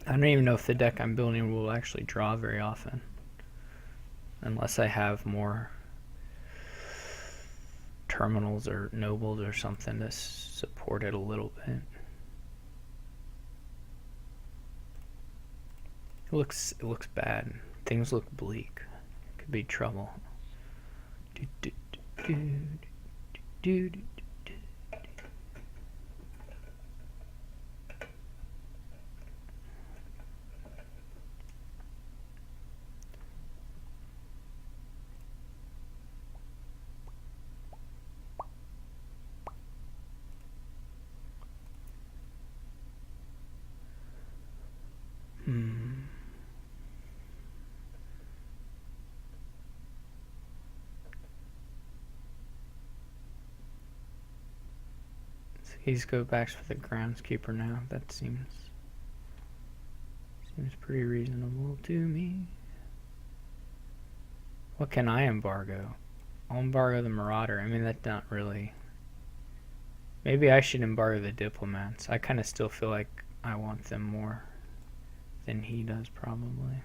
I don't even know if the deck I'm building will actually draw very often. Unless I have more terminals or Nobles or something to support it a little bit. It looks bad. Things look bleak. Could be trouble. He's go back for the groundskeeper now. That seems pretty reasonable to me. What can I embargo? I'll embargo the Marauder. I mean, that's not really... Maybe I should embargo the Diplomats. I kind of still feel like I want them more than he does, probably.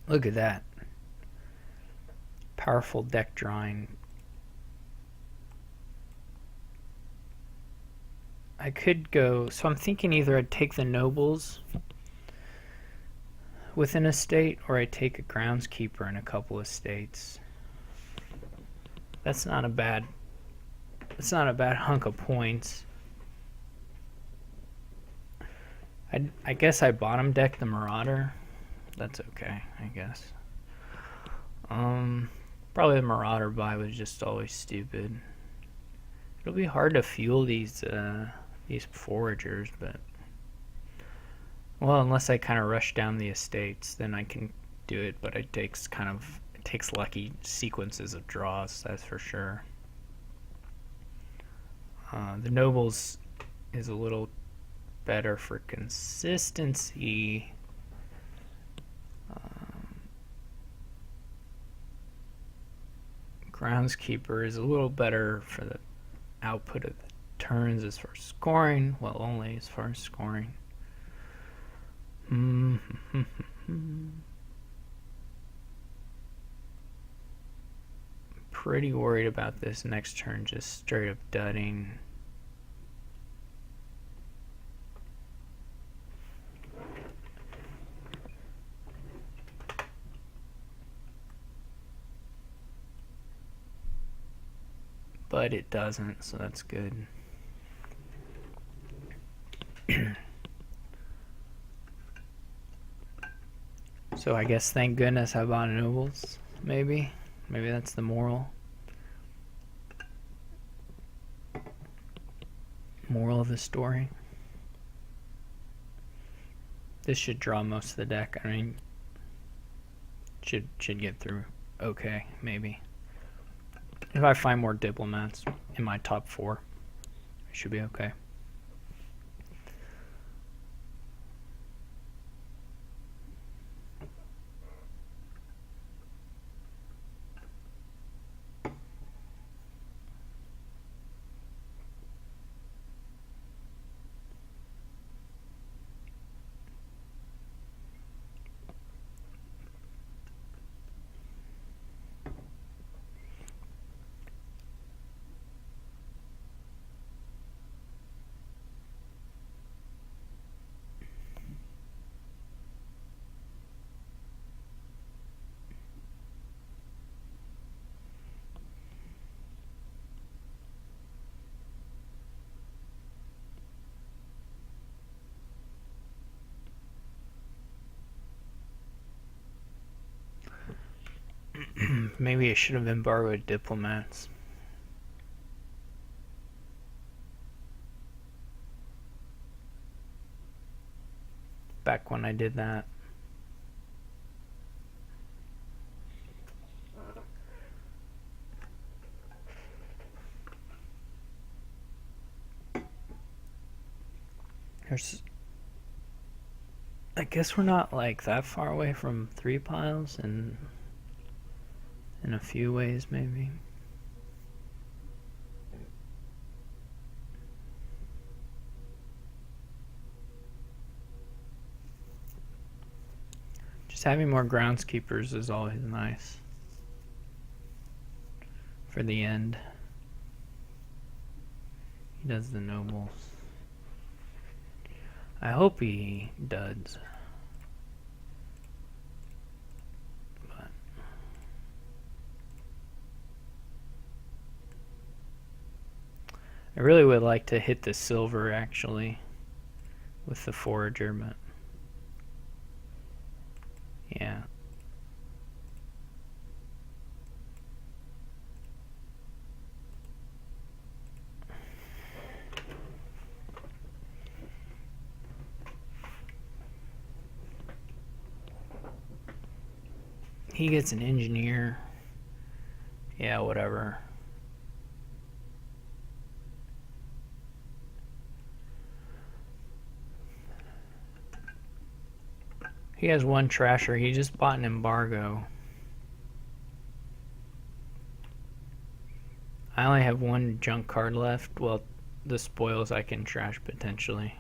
Look at that. Powerful deck drawing. I could go... So I'm thinking either I'd take the nobles with an estate, or I'd take a groundskeeper and a couple estates. That's not a bad... It's not a bad hunk of points. I guess I bottom deck the Marauder. That's okay, I guess. Probably the Marauder buy was just always stupid. It'll be hard to fuel these foragers, but well, unless I kind of rush down the estates, then I can do it. But it takes lucky sequences of draws, that's for sure. The nobles is a little better for consistency. Groundskeeper is a little better for the output of the turns as far as scoring. Well, only as far as scoring. Pretty worried about this next turn just straight up dudding. But it doesn't, so that's good. So I guess thank goodness I bought nobles, maybe. Maybe that's the moral of the story. This should draw most of the deck. I mean, should get through okay, maybe. If I find more diplomats in my top 4, I should be okay. Maybe I should have embargoed diplomats. Back when I did that. I guess we're not like that far away from 3 piles, and in a few ways maybe. Just having more groundskeepers is always nice for the end. He does the nobles. I hope he duds. But I really would like to hit the silver actually with the forager, but yeah. He gets an engineer. Yeah, whatever. He has one trasher. He just bought an embargo. I only have one junk card left. Well, the spoils I can trash potentially.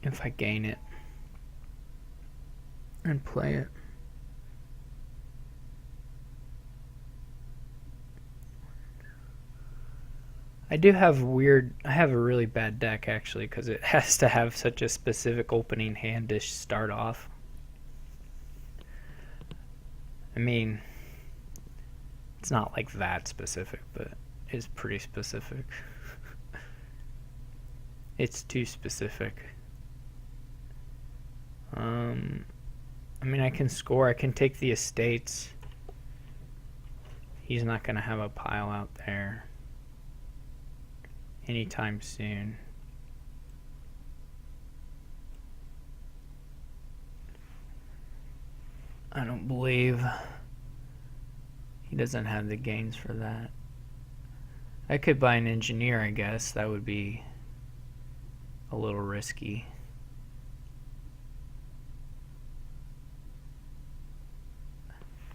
If I gain it and play it. I have a really bad deck actually because it has to have such a specific opening hand to start off. I mean, it's not like that specific, but it's pretty specific. It's too specific. I mean, I can score. I can take the estates. He's not going to have a pile out there anytime soon. I don't believe he doesn't have the gains for that. I could buy an engineer, I guess. That would be a little risky.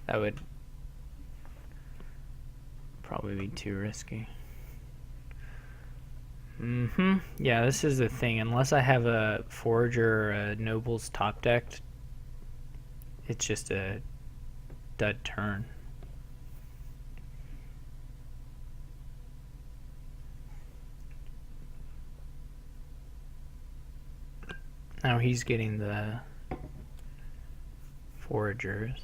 That would probably be too risky. Yeah, this is the thing. Unless I have a Forager or a Nobles top decked, it's just a dud turn. Now he's getting the Foragers.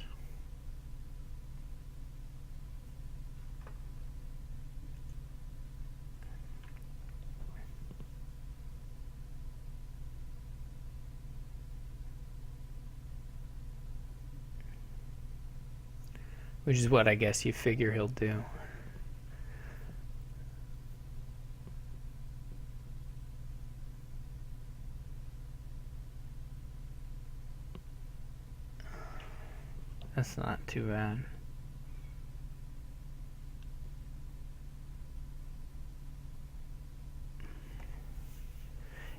Which is what I guess you figure he'll do. That's not too bad.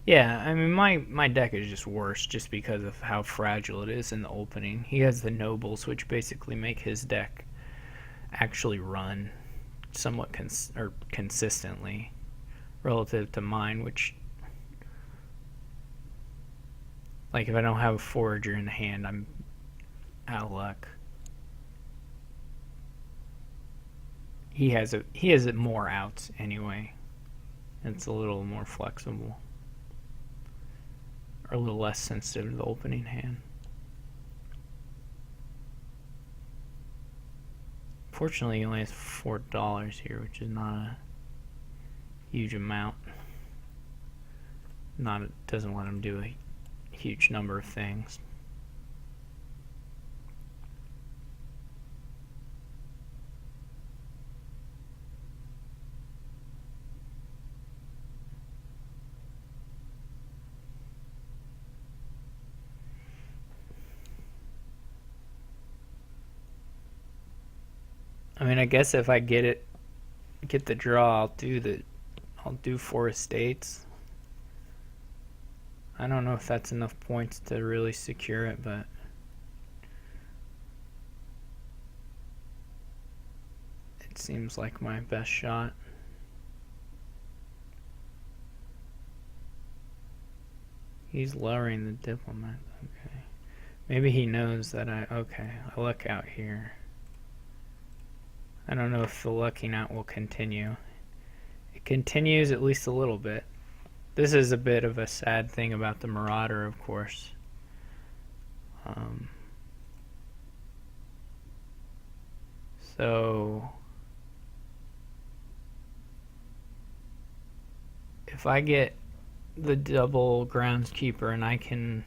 Yeah, I mean, my deck is just worse just because of how fragile it is in the opening. He has the Nobles, which basically make his deck actually run somewhat consistently relative to mine, which, like, if I don't have a Forager in the hand, I'm out of luck. He has more outs anyway. It's a little more flexible. Or a little less sensitive to the opening hand. Fortunately, he only has $4 here, which is not a huge amount. It doesn't let him do a huge number of things. I mean, I guess if I get the draw, I'll do 4 estates. I don't know if that's enough points to really secure it, but it seems like my best shot. He's lowering the diplomat. Okay. Maybe he knows that I luck out here. I don't know if the lucking out will continue. It continues at least a little bit. This is a bit of a sad thing about the Marauder, of course. So if I get the double groundskeeper and I can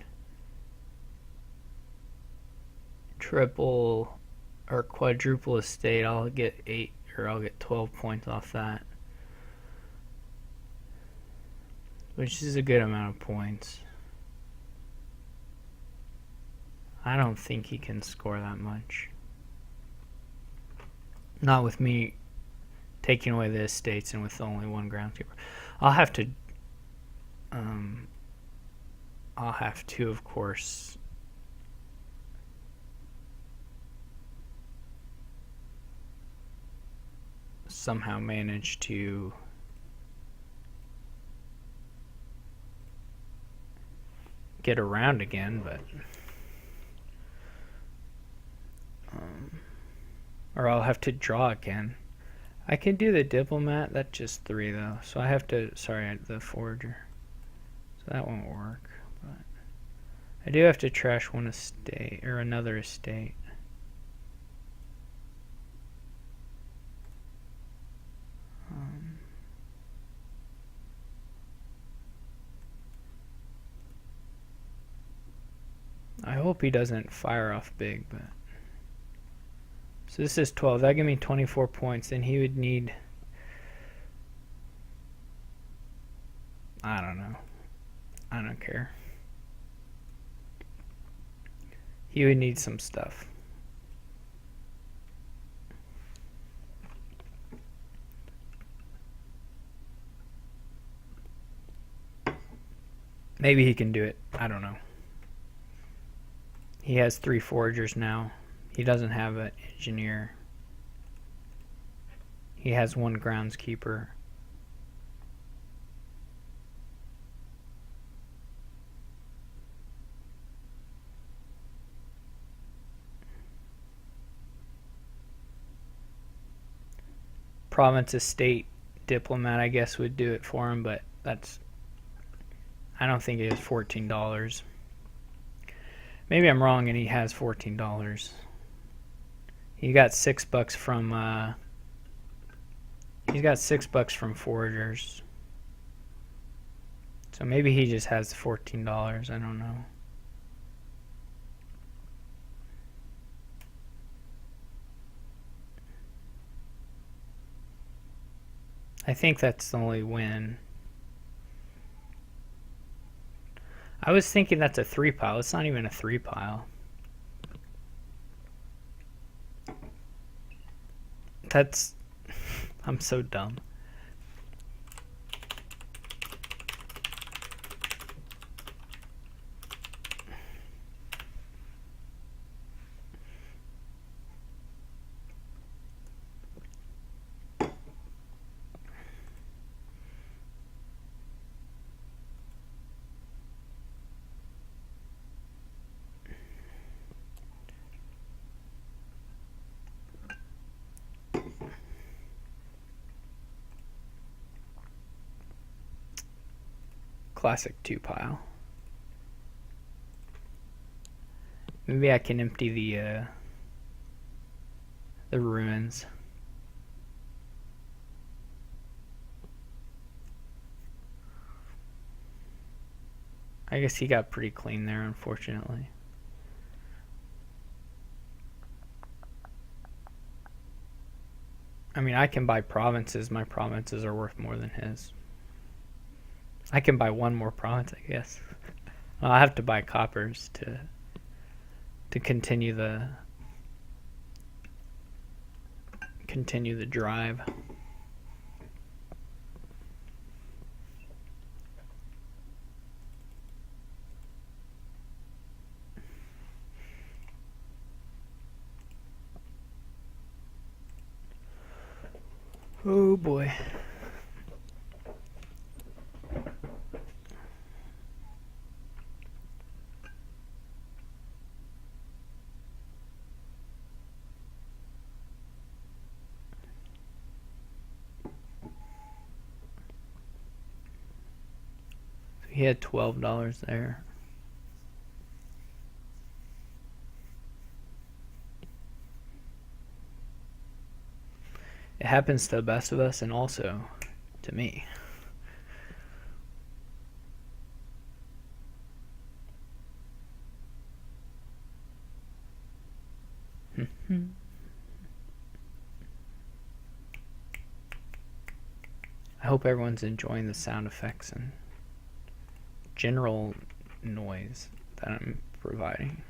triple or quadruple estate, I'll get 8 or I'll get 12 points off that, which is a good amount of points. I don't think he can score that much. Not with me taking away the estates and with only one groundskeeper. I'll have to, of course, somehow manage to get around again, but or I'll have to draw again. I can do the diplomat. That's just 3 though, so I have to. Sorry, the forager. So that won't work. But I do have to trash one estate or another estate. I hope he doesn't fire off big, but so this is 12. That give me 24 points, and he would need, I don't know. I don't care. He would need some stuff. Maybe he can do it. I don't know. He has 3 foragers now. He doesn't have an engineer. He has 1 groundskeeper. Province estate diplomat, I guess, would do it for him, but that's, I don't think it is $14. Maybe I'm wrong and he has $14. He got $6 from he's got $6 from foragers. So maybe he just has $14, I don't know. I think that's the only win. I was thinking that's a 3 pile. It's not even a 3 pile. That's... I'm so dumb. Classic 2 pile. Maybe I can empty the ruins. I guess he got pretty clean there, unfortunately. I mean, I can buy provinces. My provinces are worth more than his. I can buy 1 more province, I guess. Well, I have to buy coppers to continue the drive. Oh boy. He had $12 there. It happens to the best of us and also to me. I hope everyone's enjoying the sound effects and general noise that I'm providing.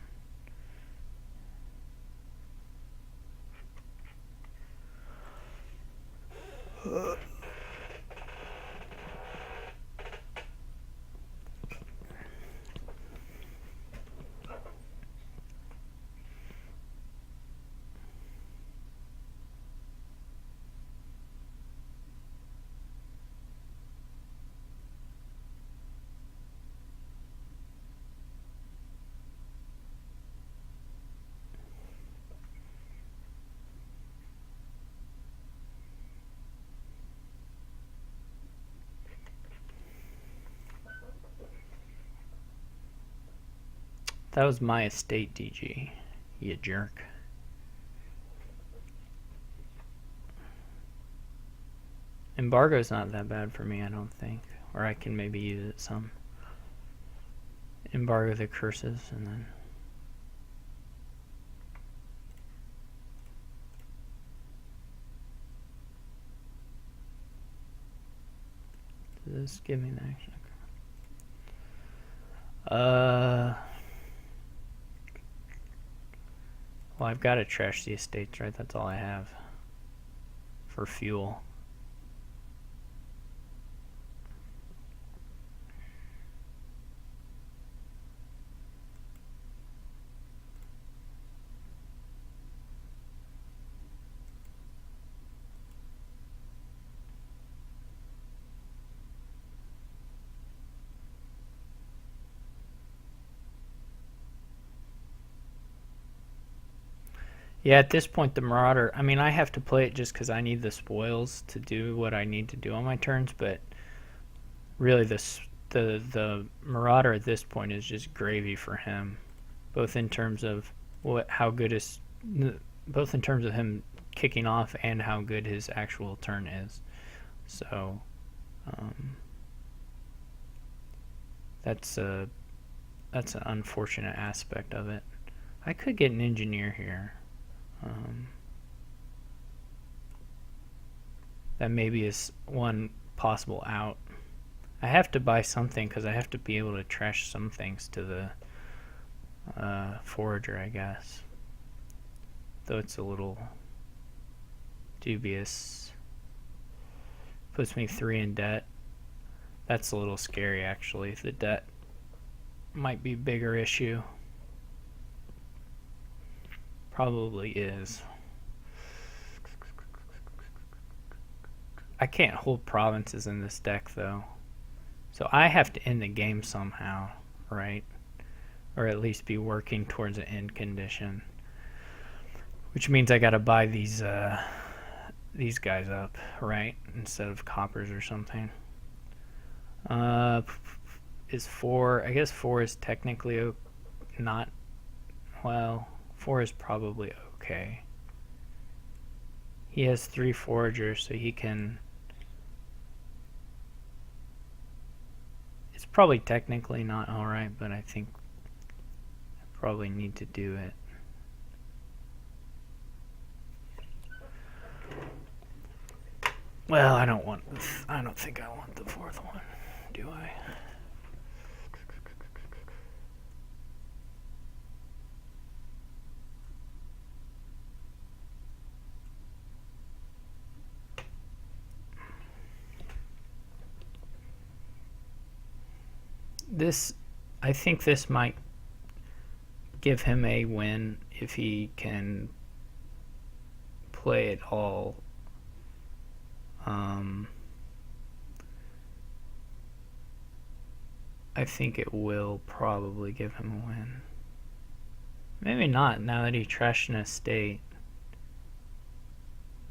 That was my estate, DG. You jerk. Embargo's not that bad for me, I don't think. Or I can maybe use it some. Embargo the curses and then... Does this give me the action? Well, I've got to trash the estates, right? That's all I have for fuel. Yeah, at this point, the Marauder, I mean, I have to play it just because I need the spoils to do what I need to do on my turns, but really the Marauder at this point is just gravy for him, both in terms of both in terms of him kicking off and how good his actual turn is. So that's an unfortunate aspect of it. I could get an engineer here. That maybe is one possible out. I have to buy something because I have to be able to trash some things to the forager, I guess. Though it's a little dubious. Puts me 3 in debt. That's a little scary, actually. The debt might be a bigger issue. Probably is. I can't hold provinces in this deck, though. So I have to end the game somehow, right? Or at least be working towards an end condition. Which means I gotta buy these guys up, right? Instead of coppers or something. Is 4... I guess 4 is technically not... Well, 4 is probably okay. He has 3 foragers, so he can... It's probably technically not alright, but I think I probably need to do it. Well, I don't think I want the 4th one, do I? I think this might give him a win if he can play it all. I think it will probably give him a win. Maybe not, now that he trashed an estate.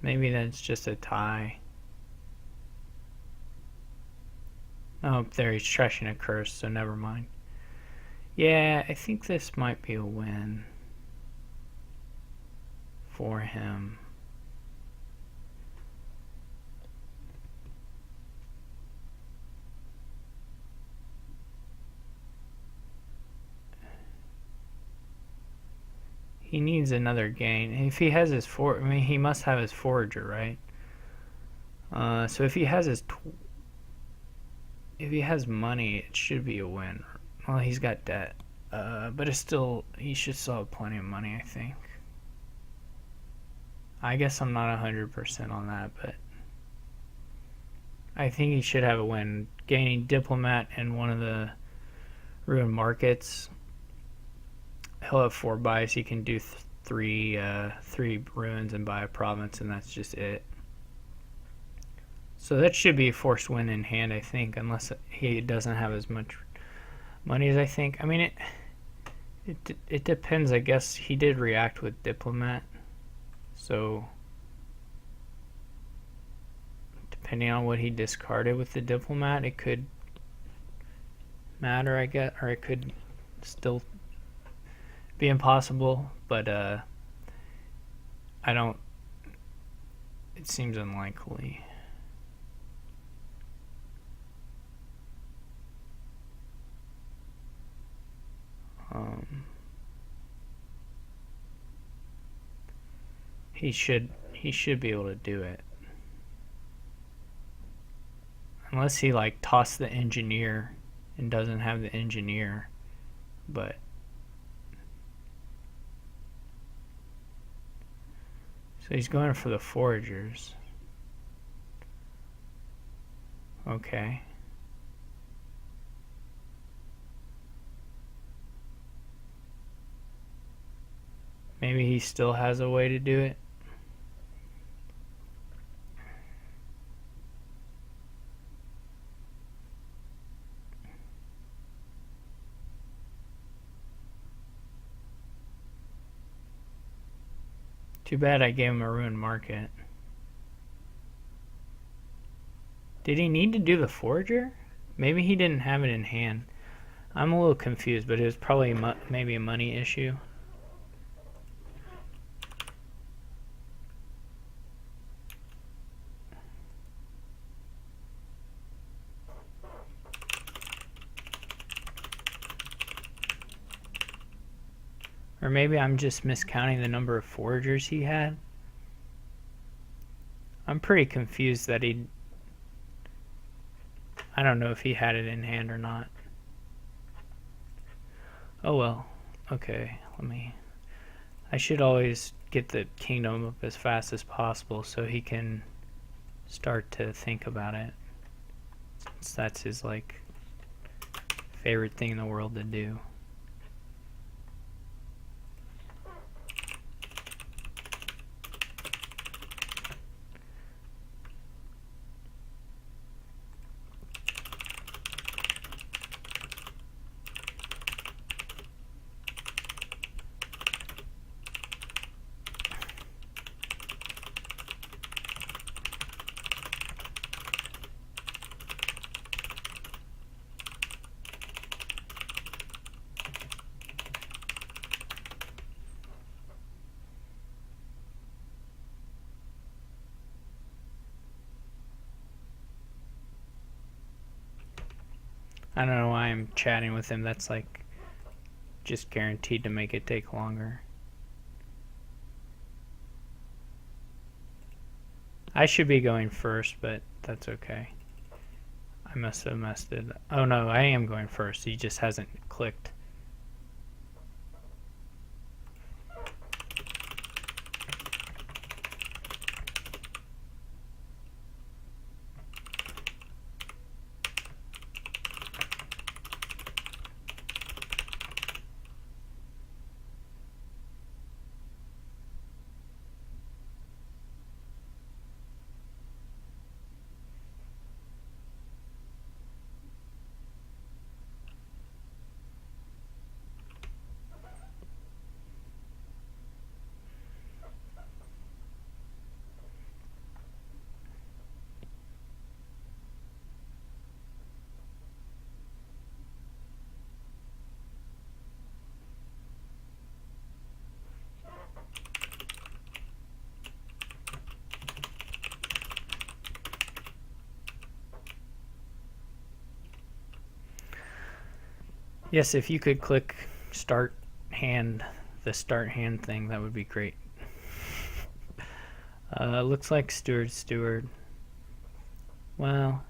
Maybe that's just a tie. Oh, there, he's trashing a curse, so never mind. Yeah, I think this might be a win for him. He needs another gain. If he has his I mean, he must have his forager, right? So if he has if he has money, it should be a win. Well, he's got debt, but it's still, he should still have plenty of money, I think. I guess I'm not 100% on that, but I think he should have a win. Gaining diplomat in one of the ruined markets. He'll have 4 buys. He can do three ruins and buy a province, and that's just it. So that should be a forced win in hand, I think, unless he doesn't have as much money as I think. I mean, it depends. I guess he did react with diplomat, so depending on what he discarded with the diplomat, it could matter, I guess, or it could still be impossible, but I don't, it seems unlikely. He should be able to do it. Unless he like tossed the engineer and doesn't have the engineer, but so he's going for the foragers. Okay. Maybe he still has a way to do it. Too bad I gave him a ruined market. Did he need to do the forager? Maybe he didn't have it in hand. I'm a little confused, but it was probably maybe a money issue. Or maybe I'm just miscounting the number of foragers he had. I'm pretty confused that I don't know if he had it in hand or not. Oh well. Okay, I should always get the kingdom up as fast as possible so he can start to think about it. Since that's his like favorite thing in the world to do. I don't know why I'm chatting with him. That's like just guaranteed to make it take longer. I should be going first, but that's okay. I must have messed it up. Oh no, I am going first. He just hasn't clicked. Yes, if you could click start hand the start hand thing, that would be great. Looks like Steward. Well,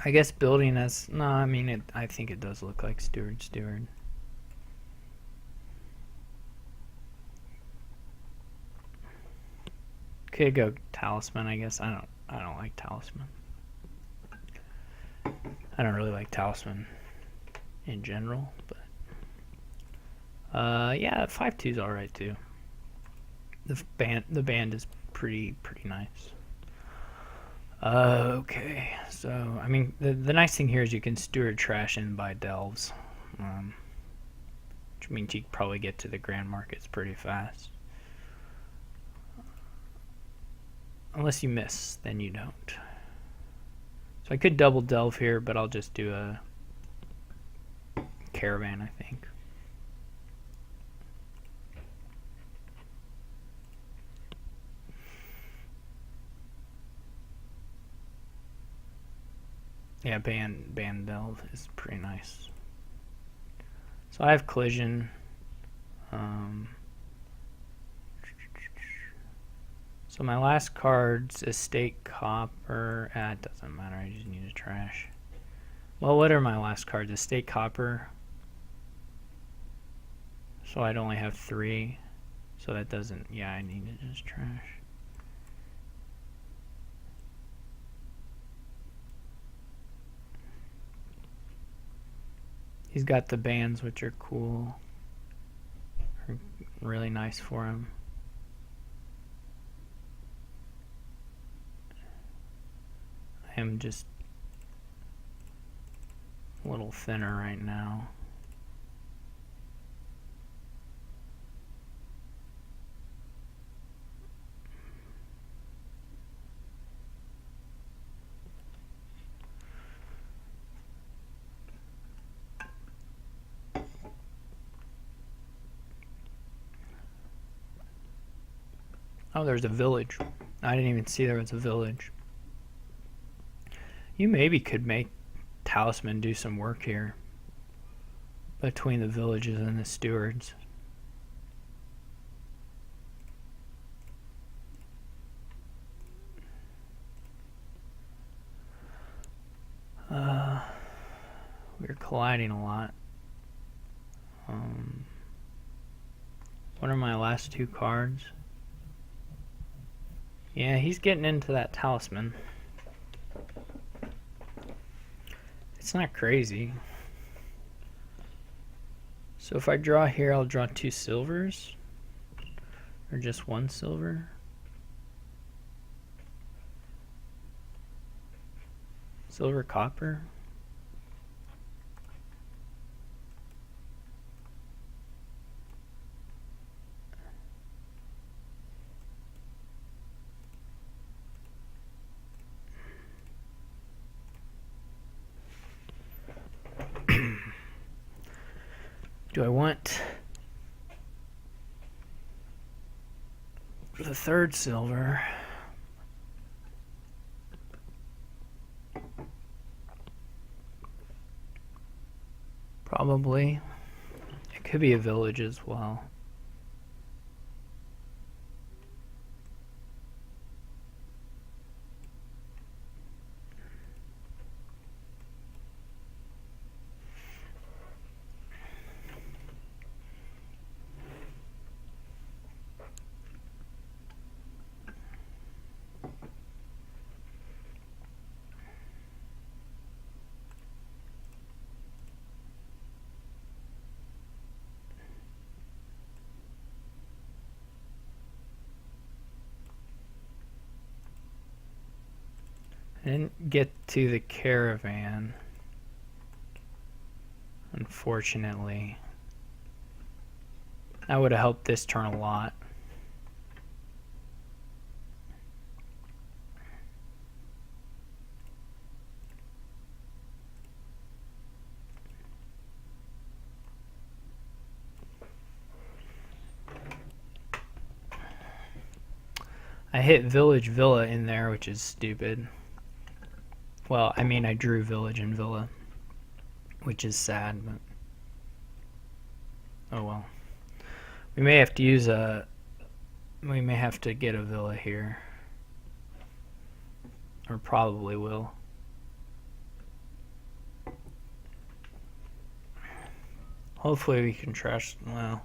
I guess building as... No, I mean, I think it does look like Steward. Could go Talisman, I guess. I don't like Talisman. I don't really like Talisman in general, but yeah, 5.2 is all right too. The band is pretty nice. Okay, so I mean the nice thing here is you can steward trash and buy delves, which means you can probably get to the grand markets pretty fast. Unless you miss, then you don't. So I could double delve here, but I'll just do a caravan, I think. Yeah, band delve is pretty nice. So I have collision. So my last card's Estate Copper. It doesn't matter, I just need a trash. Well, what are my last cards? Estate Copper. So I'd only have 3. So that doesn't... Yeah, I need to just trash. He's got the bands, which are cool. Are really nice for him. I am just a little thinner right now. Oh, there's a village. I didn't even see there was a village. You maybe could make Talisman do some work here between the villages and the stewards. We're colliding a lot. What are my last 2 cards? Yeah, he's getting into that Talisman. It's not crazy. So if I draw here, I'll draw 2 silvers. Or just 1 silver. Silver, copper. Do I want the 3rd silver? Probably. It could be a village as well. I didn't get to the caravan, unfortunately. That would have helped this turn a lot. I hit Village Villa in there, which is stupid. Well, I mean, I drew Village and Villa, which is sad, but Oh well. We may have to use a... We may have to get a villa here. Or probably will. Hopefully we can trash... Well,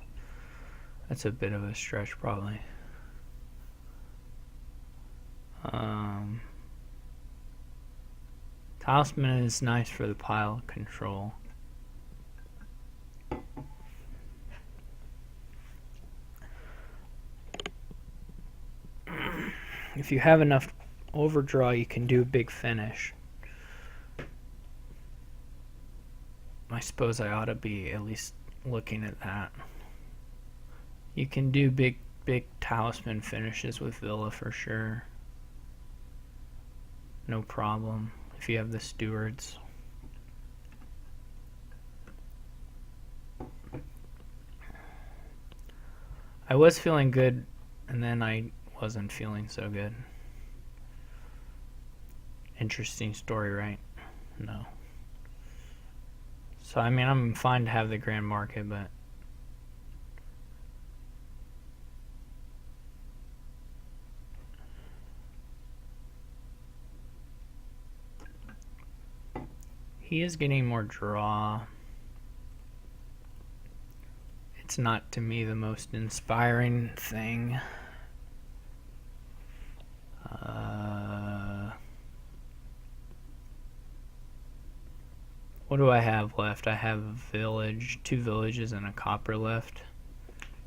that's a bit of a stretch probably. Talisman is nice for the pile control. If you have enough overdraw, you can do a big finish. I suppose I ought to be at least looking at that. You can do big talisman finishes with Villa for sure. No problem if you have the stewards. I was feeling good, and then I wasn't feeling so good. Interesting story, right? No. So, I mean, I'm fine to have the grand market, but he is getting more draw. It's not, to me, the most inspiring thing. What do I have left? I have a village, 2 villages, and a copper left.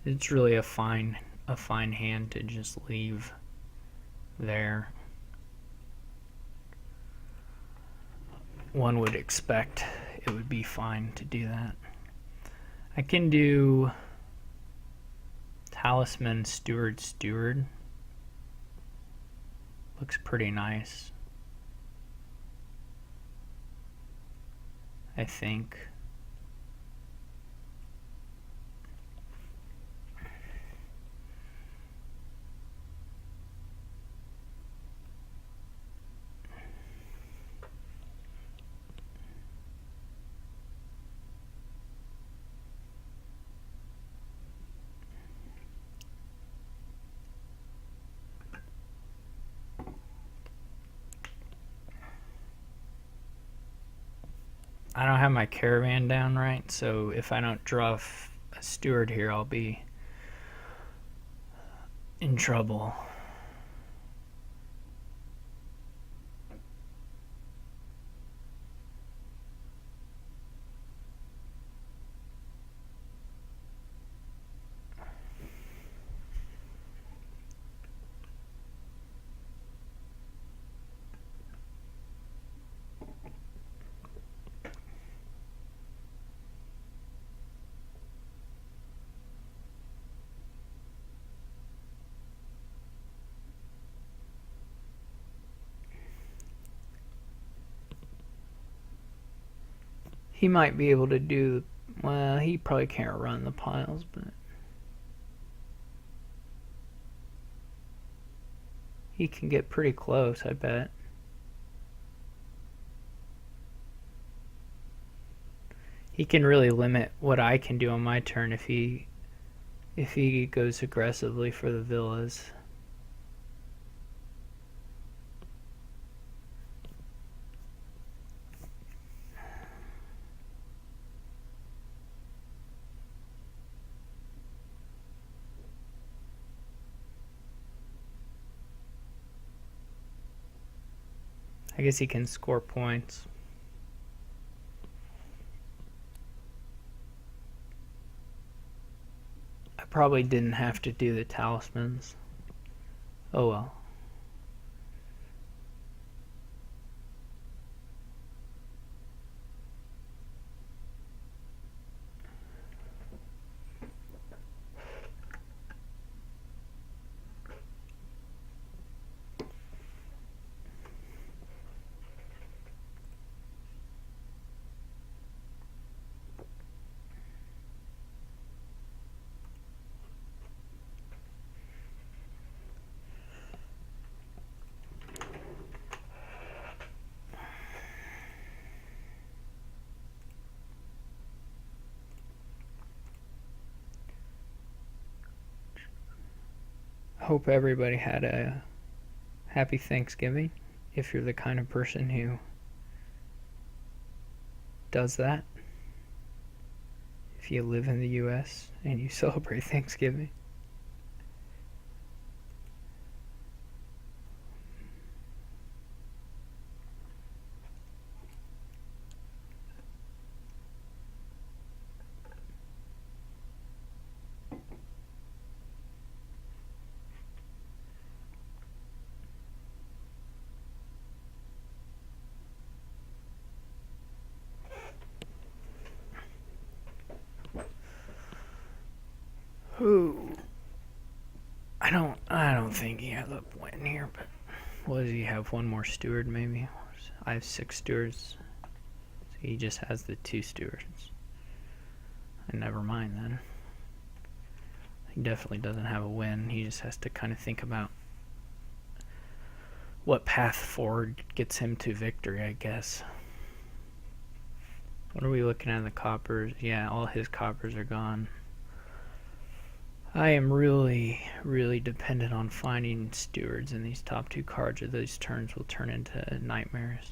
It's really a fine hand to just leave there. One would expect it would be fine to do that. I can do Talisman Steward. Looks pretty nice, I think. I don't have my caravan down right, so if I don't draw a steward here, I'll be in trouble. He might be able to do, well, he probably can't run the piles, but he can get pretty close, I bet. He can really limit what I can do on my turn if he goes aggressively for the villas. I guess he can score points. I probably didn't have to do the talismans. Oh well. hope everybody had a happy Thanksgiving, if you're the kind of person who does that. If you live in the US and you celebrate Thanksgiving. Ooh. I don't think he has a win here, but what does he have? One more steward maybe? I have 6 stewards. So he just has the 2 stewards. And never mind then. He definitely doesn't have a win. He just has to kind of think about what path forward gets him to victory, I guess. What are we looking at in the coppers? Yeah, all his coppers are gone. I am really, really dependent on finding stewards in these top 2 cards, or these turns will turn into nightmares.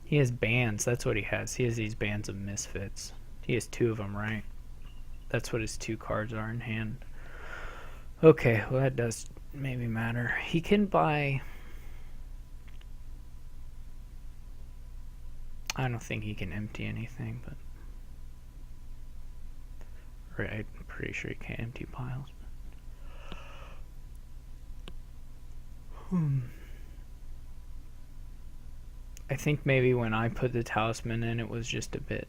He has bands, that's what he has. He has these bands of misfits. He has 2 of them, right? That's what his 2 cards are in hand. Okay, well that does maybe matter. He can buy... I don't think he can empty anything, but... Right, I'm pretty sure he can't empty piles. I think maybe when I put the talisman in, it was just a bit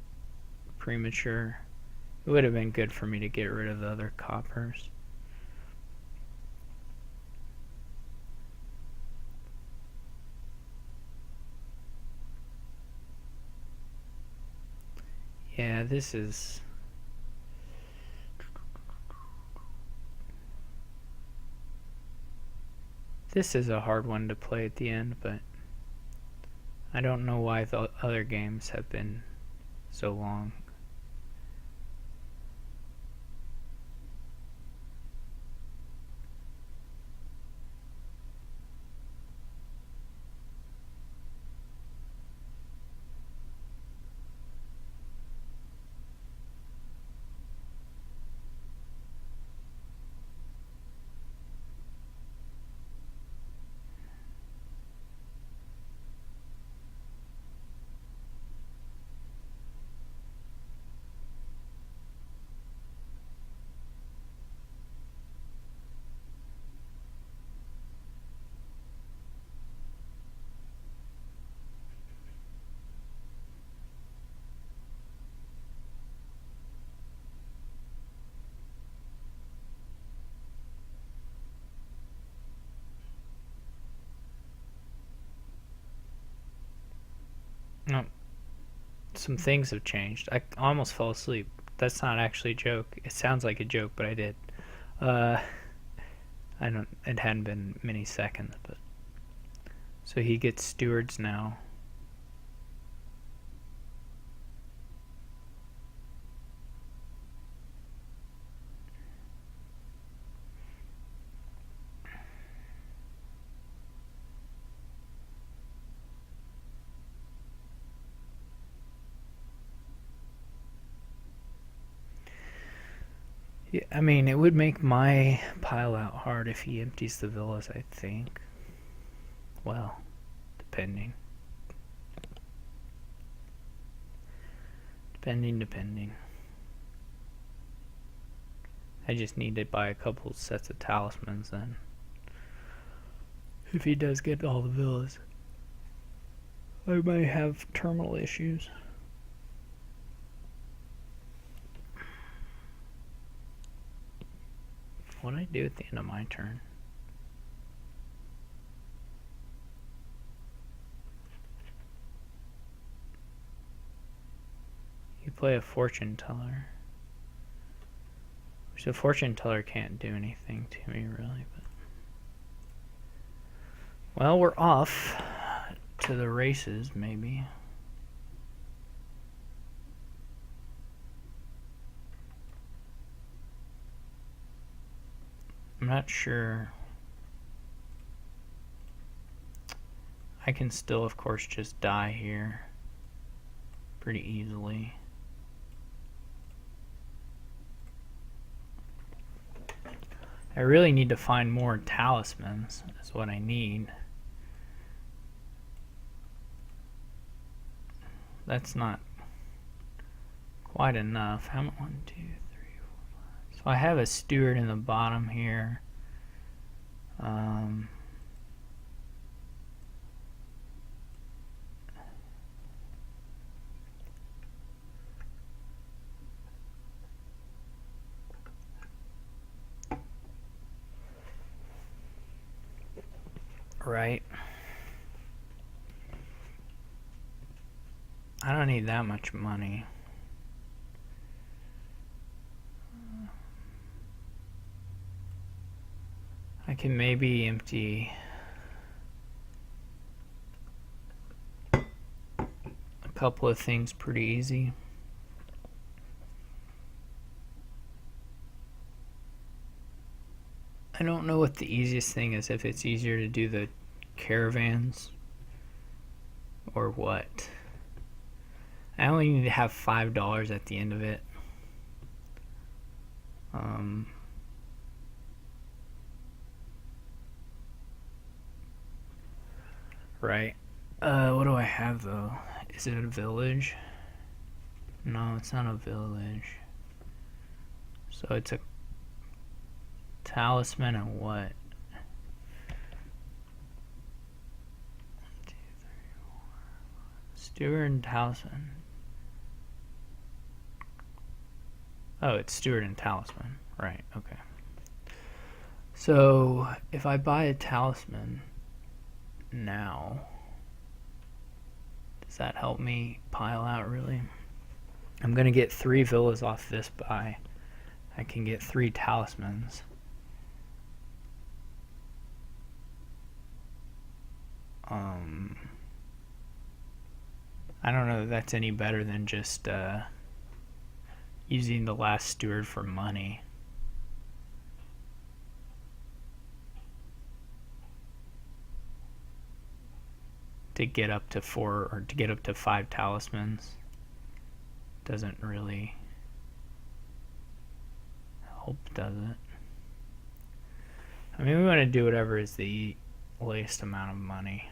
premature. It would have been good for me to get rid of the other coppers. Yeah, this is... This is a hard one to play at the end, but I don't know why the other games have been so long. No, some things have changed. I almost fell asleep. That's not actually a joke. It sounds like a joke, but I did. I don't. It hadn't been many seconds, but so he gets stewards now. Yeah, I mean, it would make my pile out hard if he empties the villas, I think. Well, depending. Depending. I just need to buy a couple sets of talismans then. If he does get all the villas. I might have terminal issues. What did I do at the end of my turn? You play a fortune teller. Which the fortune teller can't do anything to me really, but well, we're off to the races maybe. not sure. I can still, of course, just die here pretty easily. I really need to find more talismans, is what I need. That's not quite enough. How much? 1, 2, 3, 4, 5. So I have a steward in the bottom here. Right. I don't need that much money. I can maybe empty a couple of things pretty easy. I don't know what the easiest thing is, if it's easier to do the caravans or what. I only need to have $5 at the end of it. Right. What do I have though? Is it a village? No, it's not a village. So it's a talisman and what? 1, 2, 3, 4. Steward and talisman. Oh, it's steward and talisman. Right, okay. So if I buy a talisman now, does that help me pile out really? I'm gonna get 3 villas off this buy. I can get 3 talismans. I don't know if that's any better than just using the last steward for money. To get up to 4 or to get up to 5 talismans doesn't really help, does it? I mean, we want to do whatever is the least amount of money,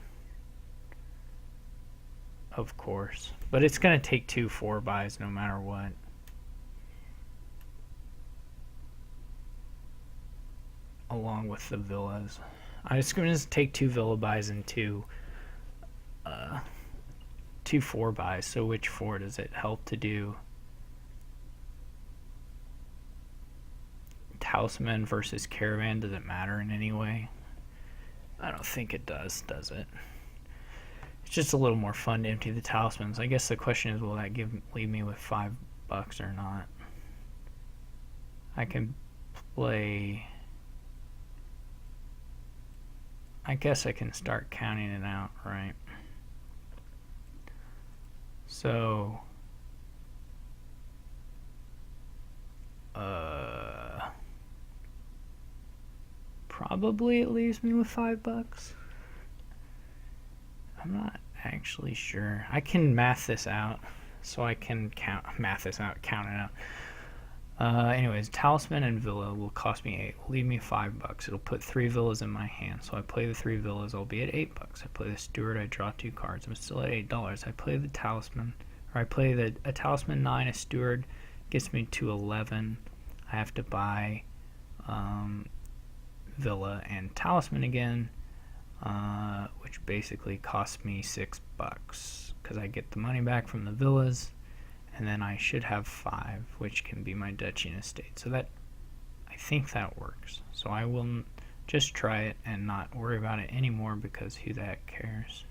of course, but it's going to take 2 4 buys no matter what. Along with the villas, I'm just going to take 2 villa buys and 2 4 buys. So which 4 does it help to do? Talisman versus caravan, does it matter in any way? I don't think it does it? It's just a little more fun to empty the talismans. I guess the question is, will that leave me with $5 or not? I can play. I guess I can start counting it out, right? So probably it leaves me with $5. I'm not actually sure. I can math this out, so I can count it out. Anyways, talisman and villa will cost me 8. Will leave me $5. It'll put 3 villas in my hand. So I play the 3 villas. I'll be at $8. I play the steward. I draw 2 cards. I'm still at $8. I play the talisman, or I play a talisman 9. A steward gets me to 11. I have to buy villa and talisman again, which basically costs me $6 because I get the money back from the villas. And then I should have 5, which can be my duchy and estate. So that, I think that works. So I will just try it and not worry about it anymore, because who the heck cares?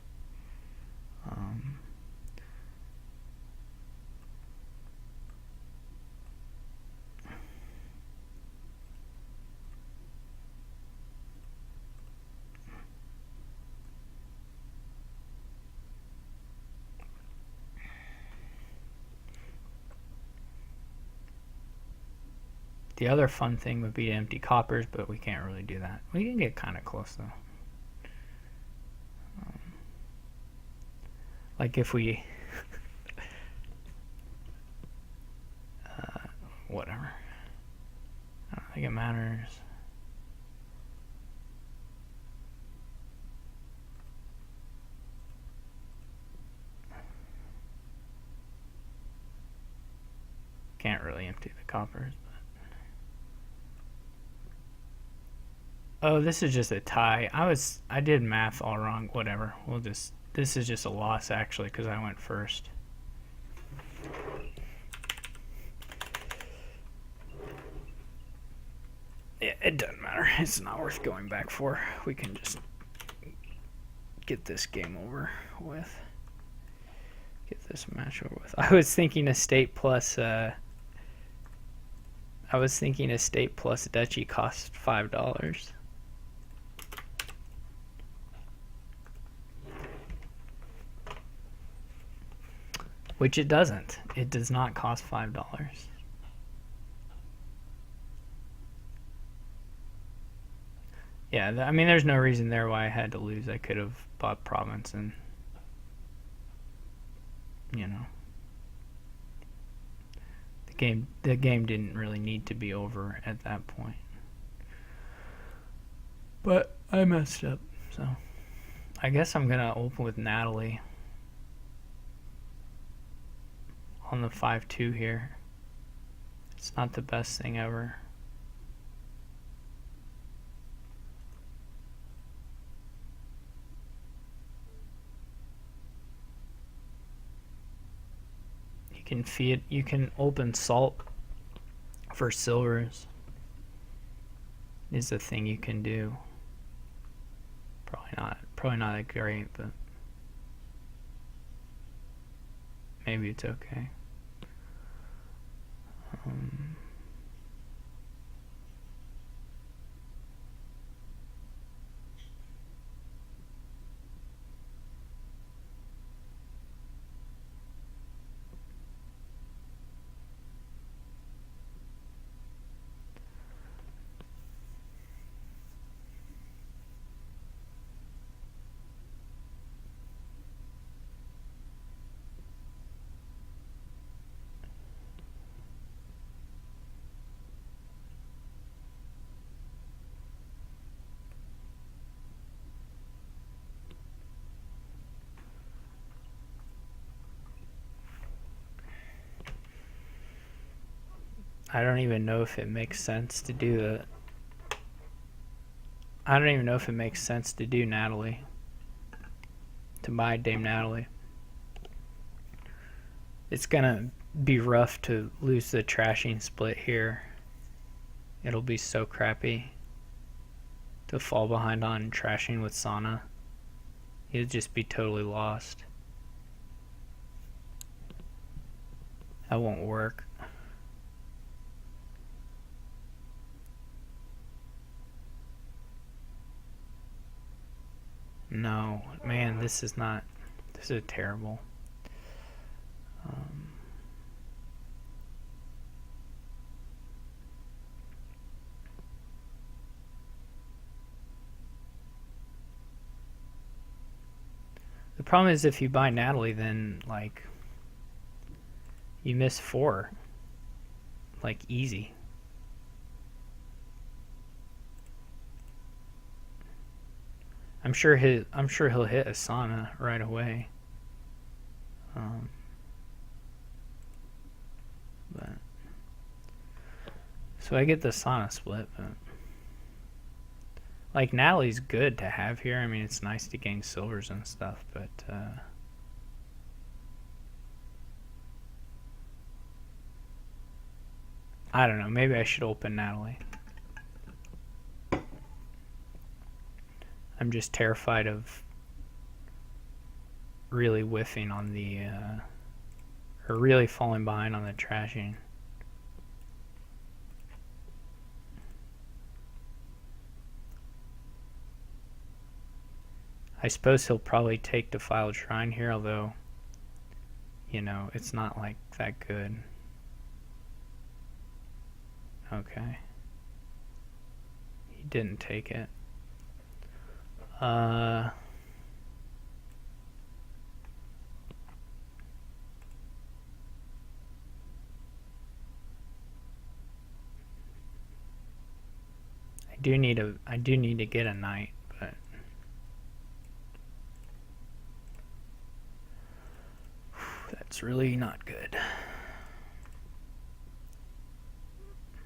The other fun thing would be to empty coppers, but we can't really do that. We can get kind of close though. Like if we whatever. I don't think it matters. Can't really empty the coppers. But... Oh, this is just a tie. I did math all wrong. Whatever. This is just a loss actually because I went first. Yeah, it doesn't matter. It's not worth going back for. We can just get this game over with. Get this match over with. I was thinking estate plus duchy cost $5. Which it doesn't. It does not cost $5. Yeah, I mean, there's no reason there why I had to lose. I could have bought province and, you know, the game didn't really need to be over at that point. But I messed up, so I guess I'm gonna open with Natalie on the 5-2 here. It's not the best thing ever. You can open salt for silvers is the thing you can do. Probably not that great, but maybe it's okay. I don't even know if it makes sense to do I don't even know if it makes sense to do Natalie. To buy Dame Natalie. It's gonna be rough to lose the trashing split here. It'll be so crappy to fall behind on trashing with Sana. He'd just be totally lost. That won't work. No, man, this is terrible. The problem is if you buy Natalie, then, like, you miss 4. Like, easy. I'm sure he'll hit Asana right away. But so I get the Asana split, but like Natalie's good to have here. I mean, it's nice to gain silvers and stuff, but I don't know. Maybe I should open Natalie. I'm just terrified of really whiffing on the, or really falling behind on the trashing. I suppose he'll probably take Defiled Shrine here, although, you know, it's not like that good. Okay. He didn't take it. I do need to get a knight, but that's really not good.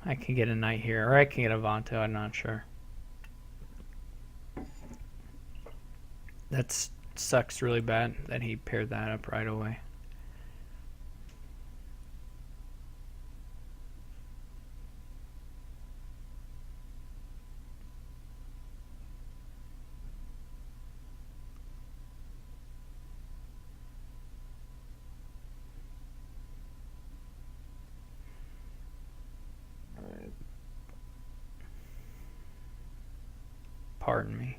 I can get a knight here, or I can get a Vanto, I'm not sure. That sucks really bad that he paired that up right away. Pardon me.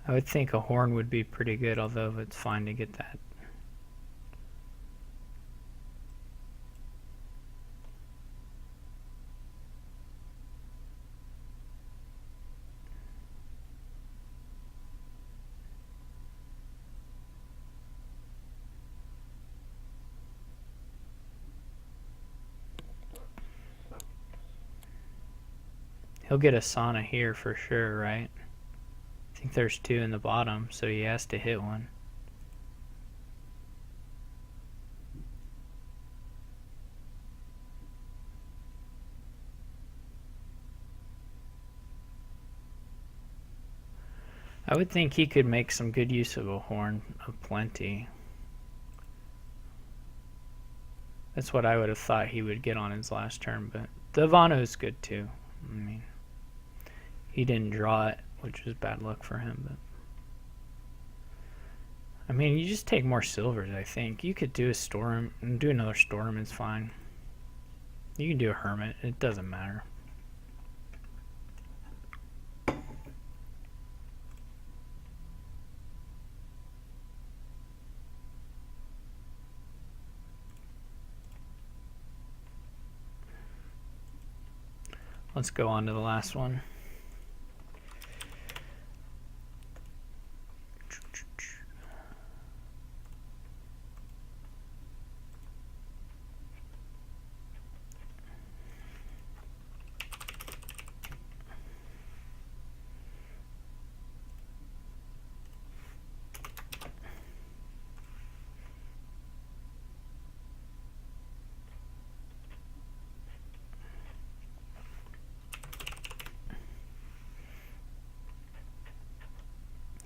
I would think a horn would be pretty good, although it's fine to get that. He'll get a sauna here for sure, right? I think there's two in the bottom, so he has to hit one. I would think he could make some good use of a horn of plenty. That's what I would have thought he would get on his last turn, but the Vano is good too. I mean, he didn't draw it, which was bad luck for him, but I mean, you just take more silvers, I think. You could do a storm, and do another storm is fine. You can do a hermit, it doesn't matter. Let's go on to the last one.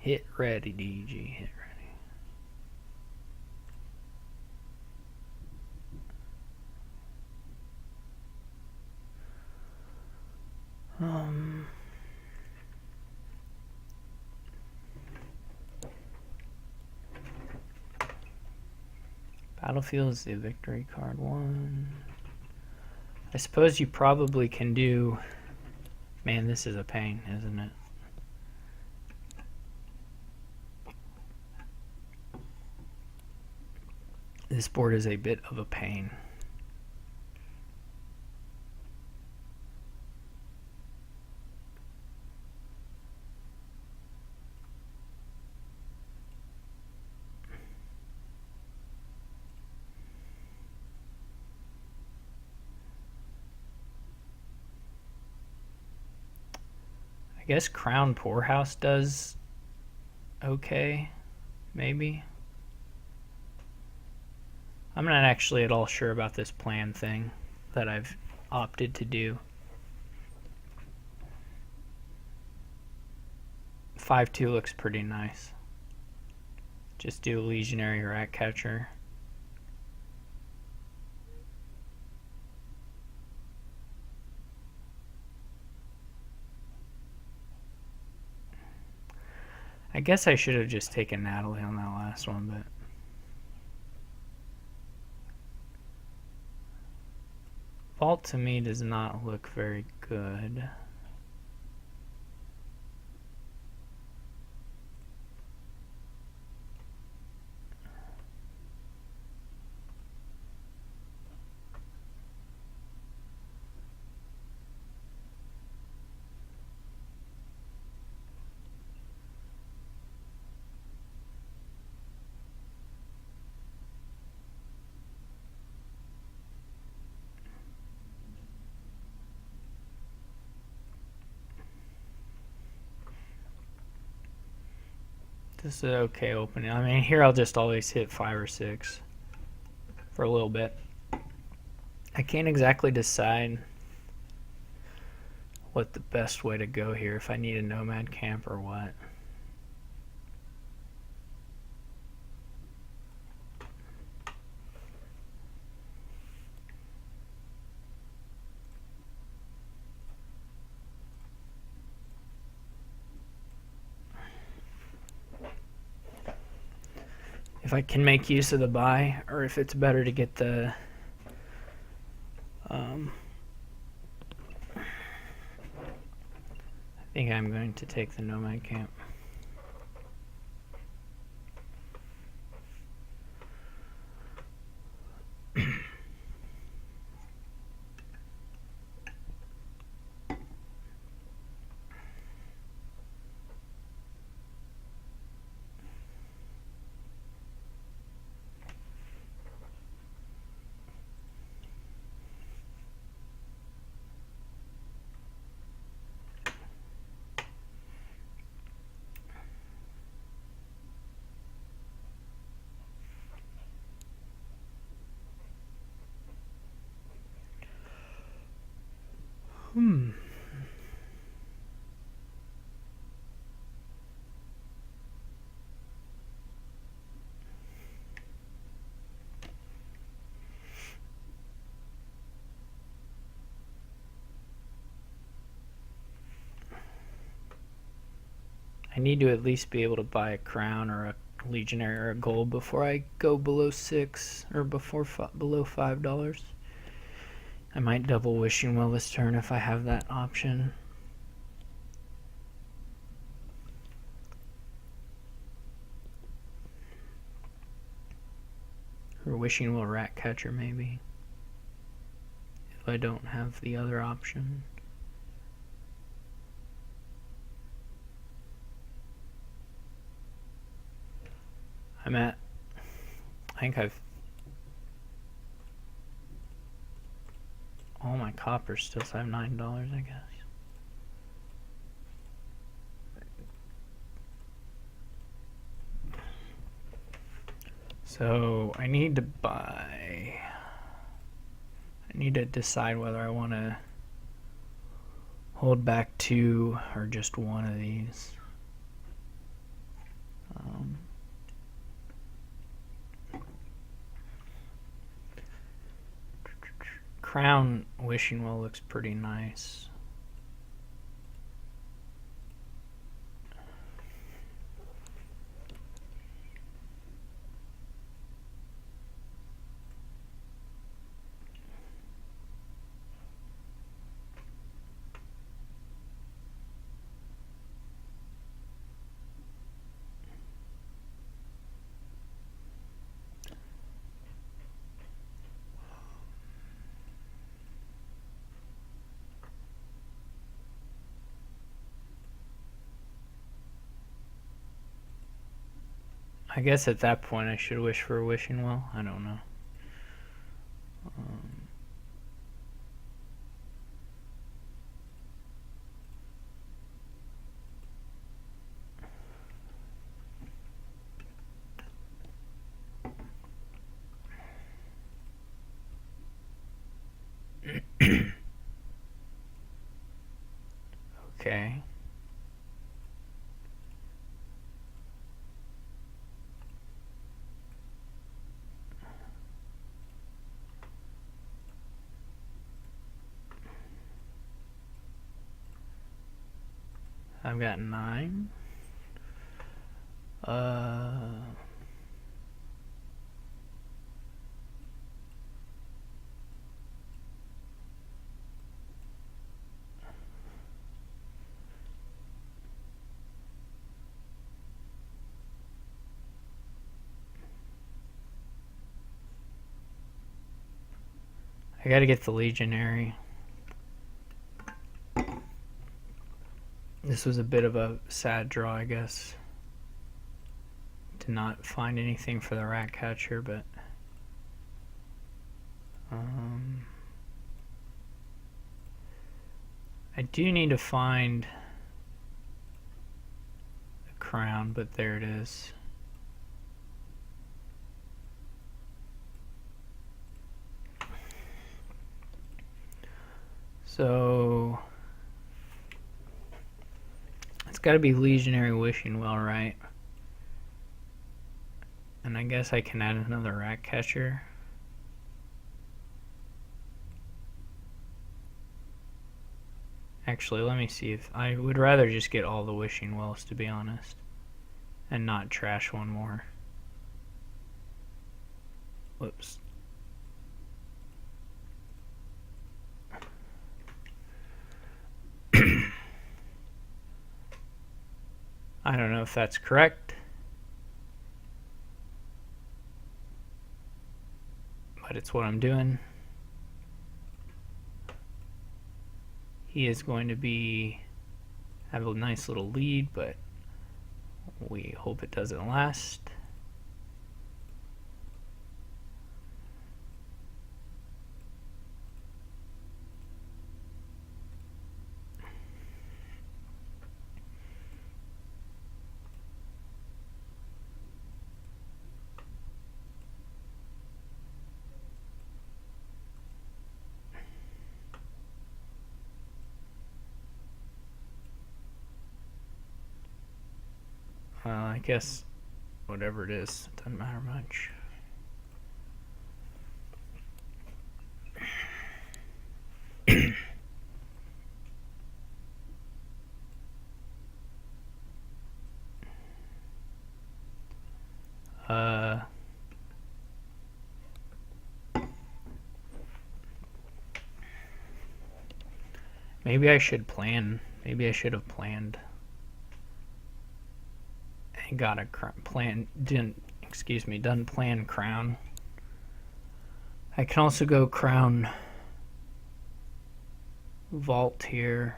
Hit ready, DG. Hit ready. Battlefield is the victory card one. I suppose you probably can do... Man, this is a pain, isn't it? This board is a bit of a pain. I guess Crown Poorhouse does okay, maybe. I'm not actually at all sure about this plan thing that I've opted to do. 5-2 looks pretty nice. Just do a Legionary Rat Catcher. I guess I should have just taken Natalie on that last one, but Fault to me does not look very good. This is an okay opening. I mean, here I'll just always hit 5 or 6 for a little bit. I can't exactly decide what the best way to go here, if I need a nomad camp or what. If I can make use of the buy, or if it's better to get the I think I'm going to take the nomad camp. I need to at least be able to buy a crown or a legionary or a gold before I go below 6 or below $5. I might double wishing well this turn if I have that option. Or wishing well rat catcher maybe, if I don't have the other option. I'm at, I think I've, all my coppers still have $9, I guess. So I need to buy, I need to decide whether I want to hold back 2 or just one of these. Crown wishing well looks pretty nice. I guess at that point I should wish for a wishing well. I don't know. Okay. I've got 9. I gotta get the Legionary. This was a bit of a sad draw, I guess. Did not find anything for the rat catcher, but I do need to find the crown, but there it is. So it's got to be Legionary Wishing Well, right? And I guess I can add another rat catcher. Actually, let me see if I would rather just get all the Wishing Wells, to be honest, and not trash one more. Whoops. I don't know if that's correct, but it's what I'm doing. He is going to have a nice little lead, but we hope it doesn't last. I guess whatever it is, it doesn't matter much. Maybe I should plan. Maybe I should have planned. And got a plan. Done plan crown. I can also go crown vault here.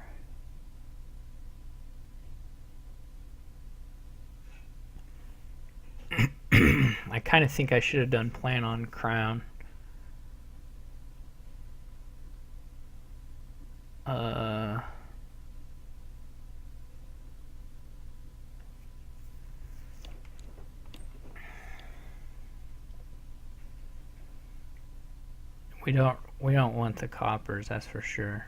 I kind of think I should have done plan on crown. We don't want the coppers, that's for sure.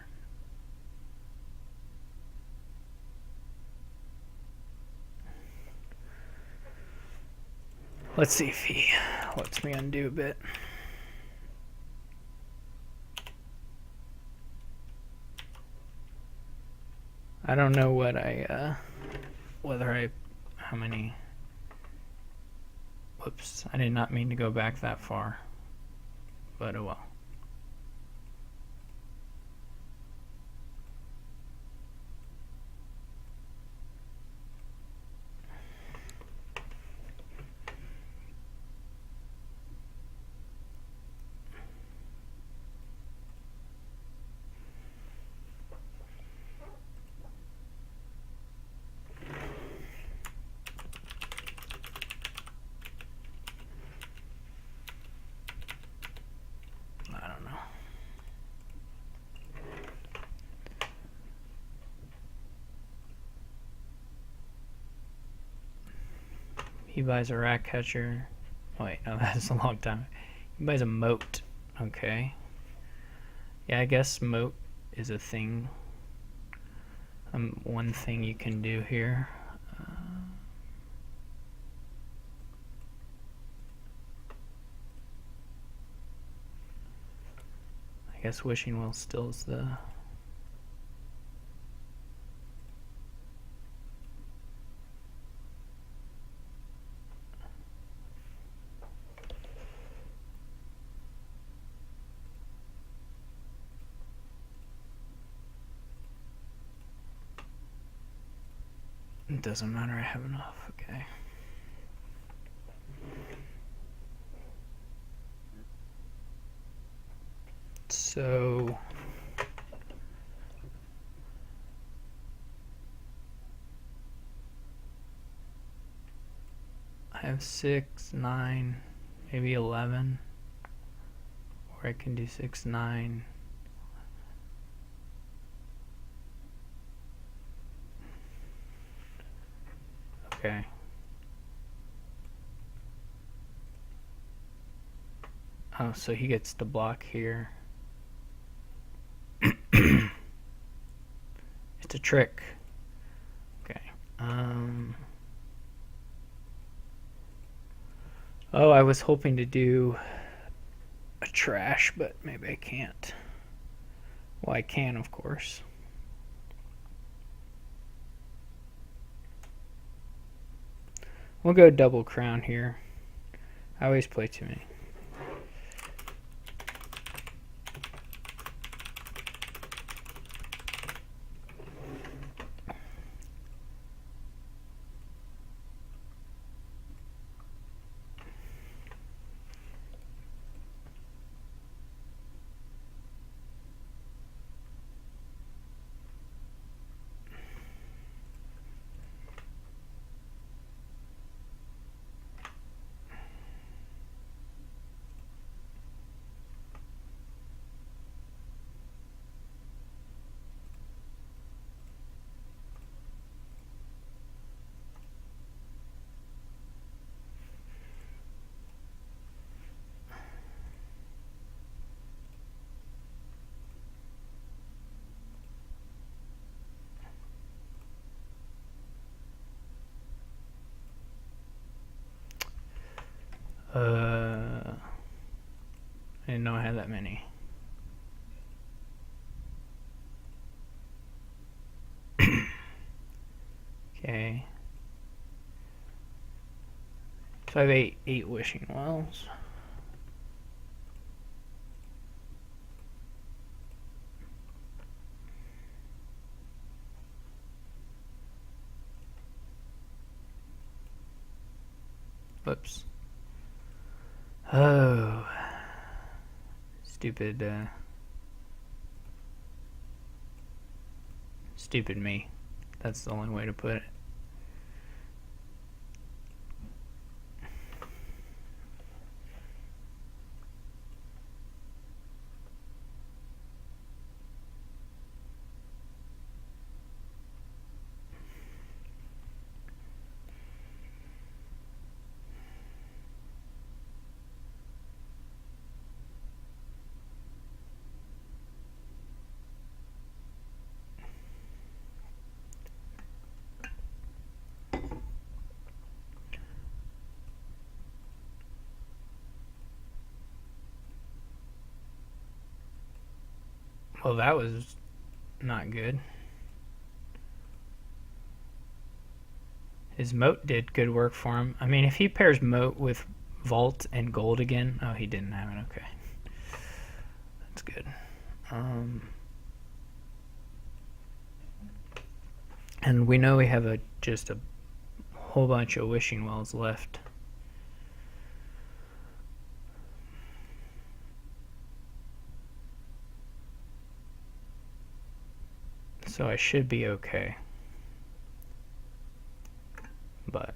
Let's see if he lets me undo a bit. I don't know what how many. Whoops, I did not mean to go back that far, but oh well. He buys a rat catcher. Wait, no, that's a long time. He buys a moat. Okay. Yeah, I guess moat is a thing. One thing you can do here. I guess Wishing Well still is the... It doesn't matter, I have enough, okay. Let's So I have 6, 9, maybe 11, or I can do 6, 9. Okay. Oh, so he gets to block here. It's a trick. Okay. Oh, I was hoping to do a trash, but maybe I can't. Well, I can, of course. We'll go double crown here. I always play too many. I didn't know I had that many. Okay. So I have eight wishing wells. Whoops. Oh. Stupid, stupid me. That's the only way to put it. Well, that was not good. His moat did good work for him. I mean, if he pairs moat with vault and gold again... Oh, he didn't have it. Okay. That's good. And we know we have just a whole bunch of wishing wells left. So I should be okay. But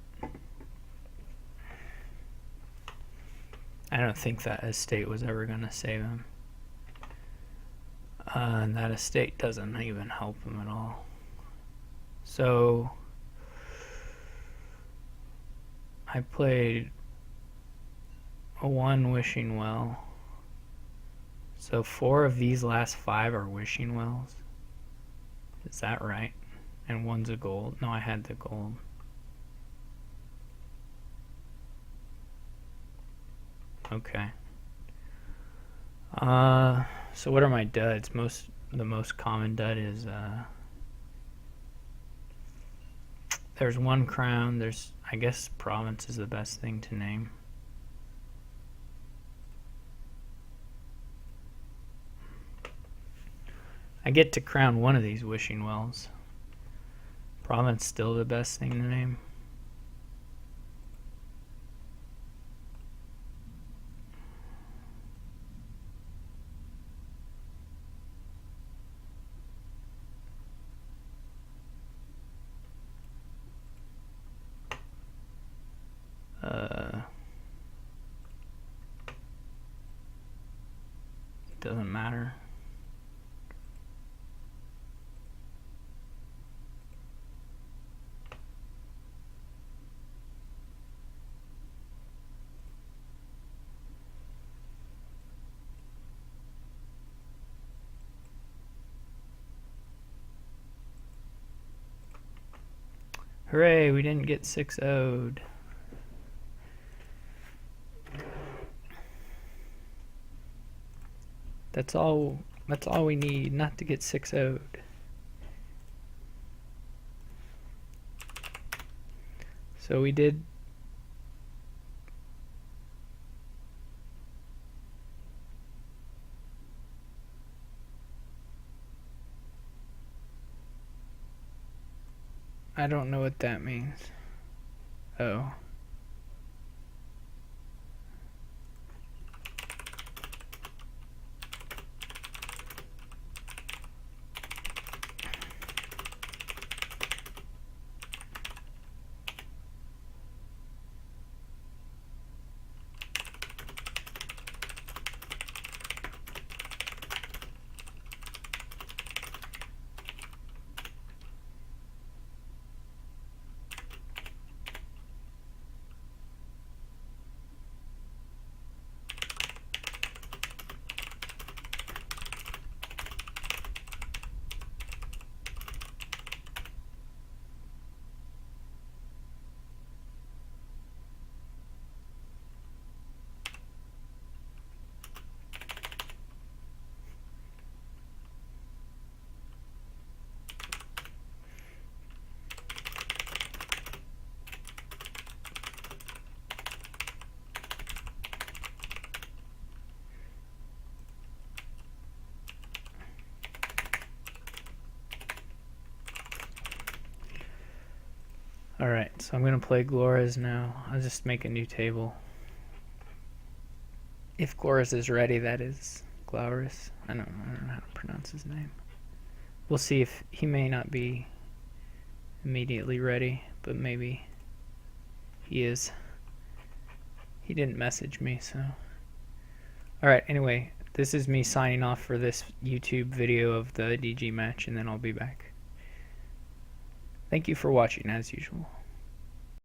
I don't think that estate was ever going to save him. And that estate doesn't even help him at all. So I played a 1 wishing well. So 4 of these last 5 are wishing wells. Is that right? And 1's a gold. No, I had the gold. Okay. So what are my duds? The most common dud is there's 1 crown. There's, I guess, province is the best thing to name. I get to crown 1 of these wishing wells. Province still the best thing to name. doesn't matter. Hooray, we didn't get 6-0'd. That's all we need, not to get 6-0'd. So we did I don't know what that means. Oh. Alright, so I'm going to play Glores now. I'll just make a new table. If Glores is ready, that is. Glores. I don't know how to pronounce his name. We'll see if he may not be immediately ready, but maybe he is. He didn't message me, so. Alright, anyway, this is me signing off for this YouTube video of the DG match, and then I'll be back. Thank you for watching, as usual.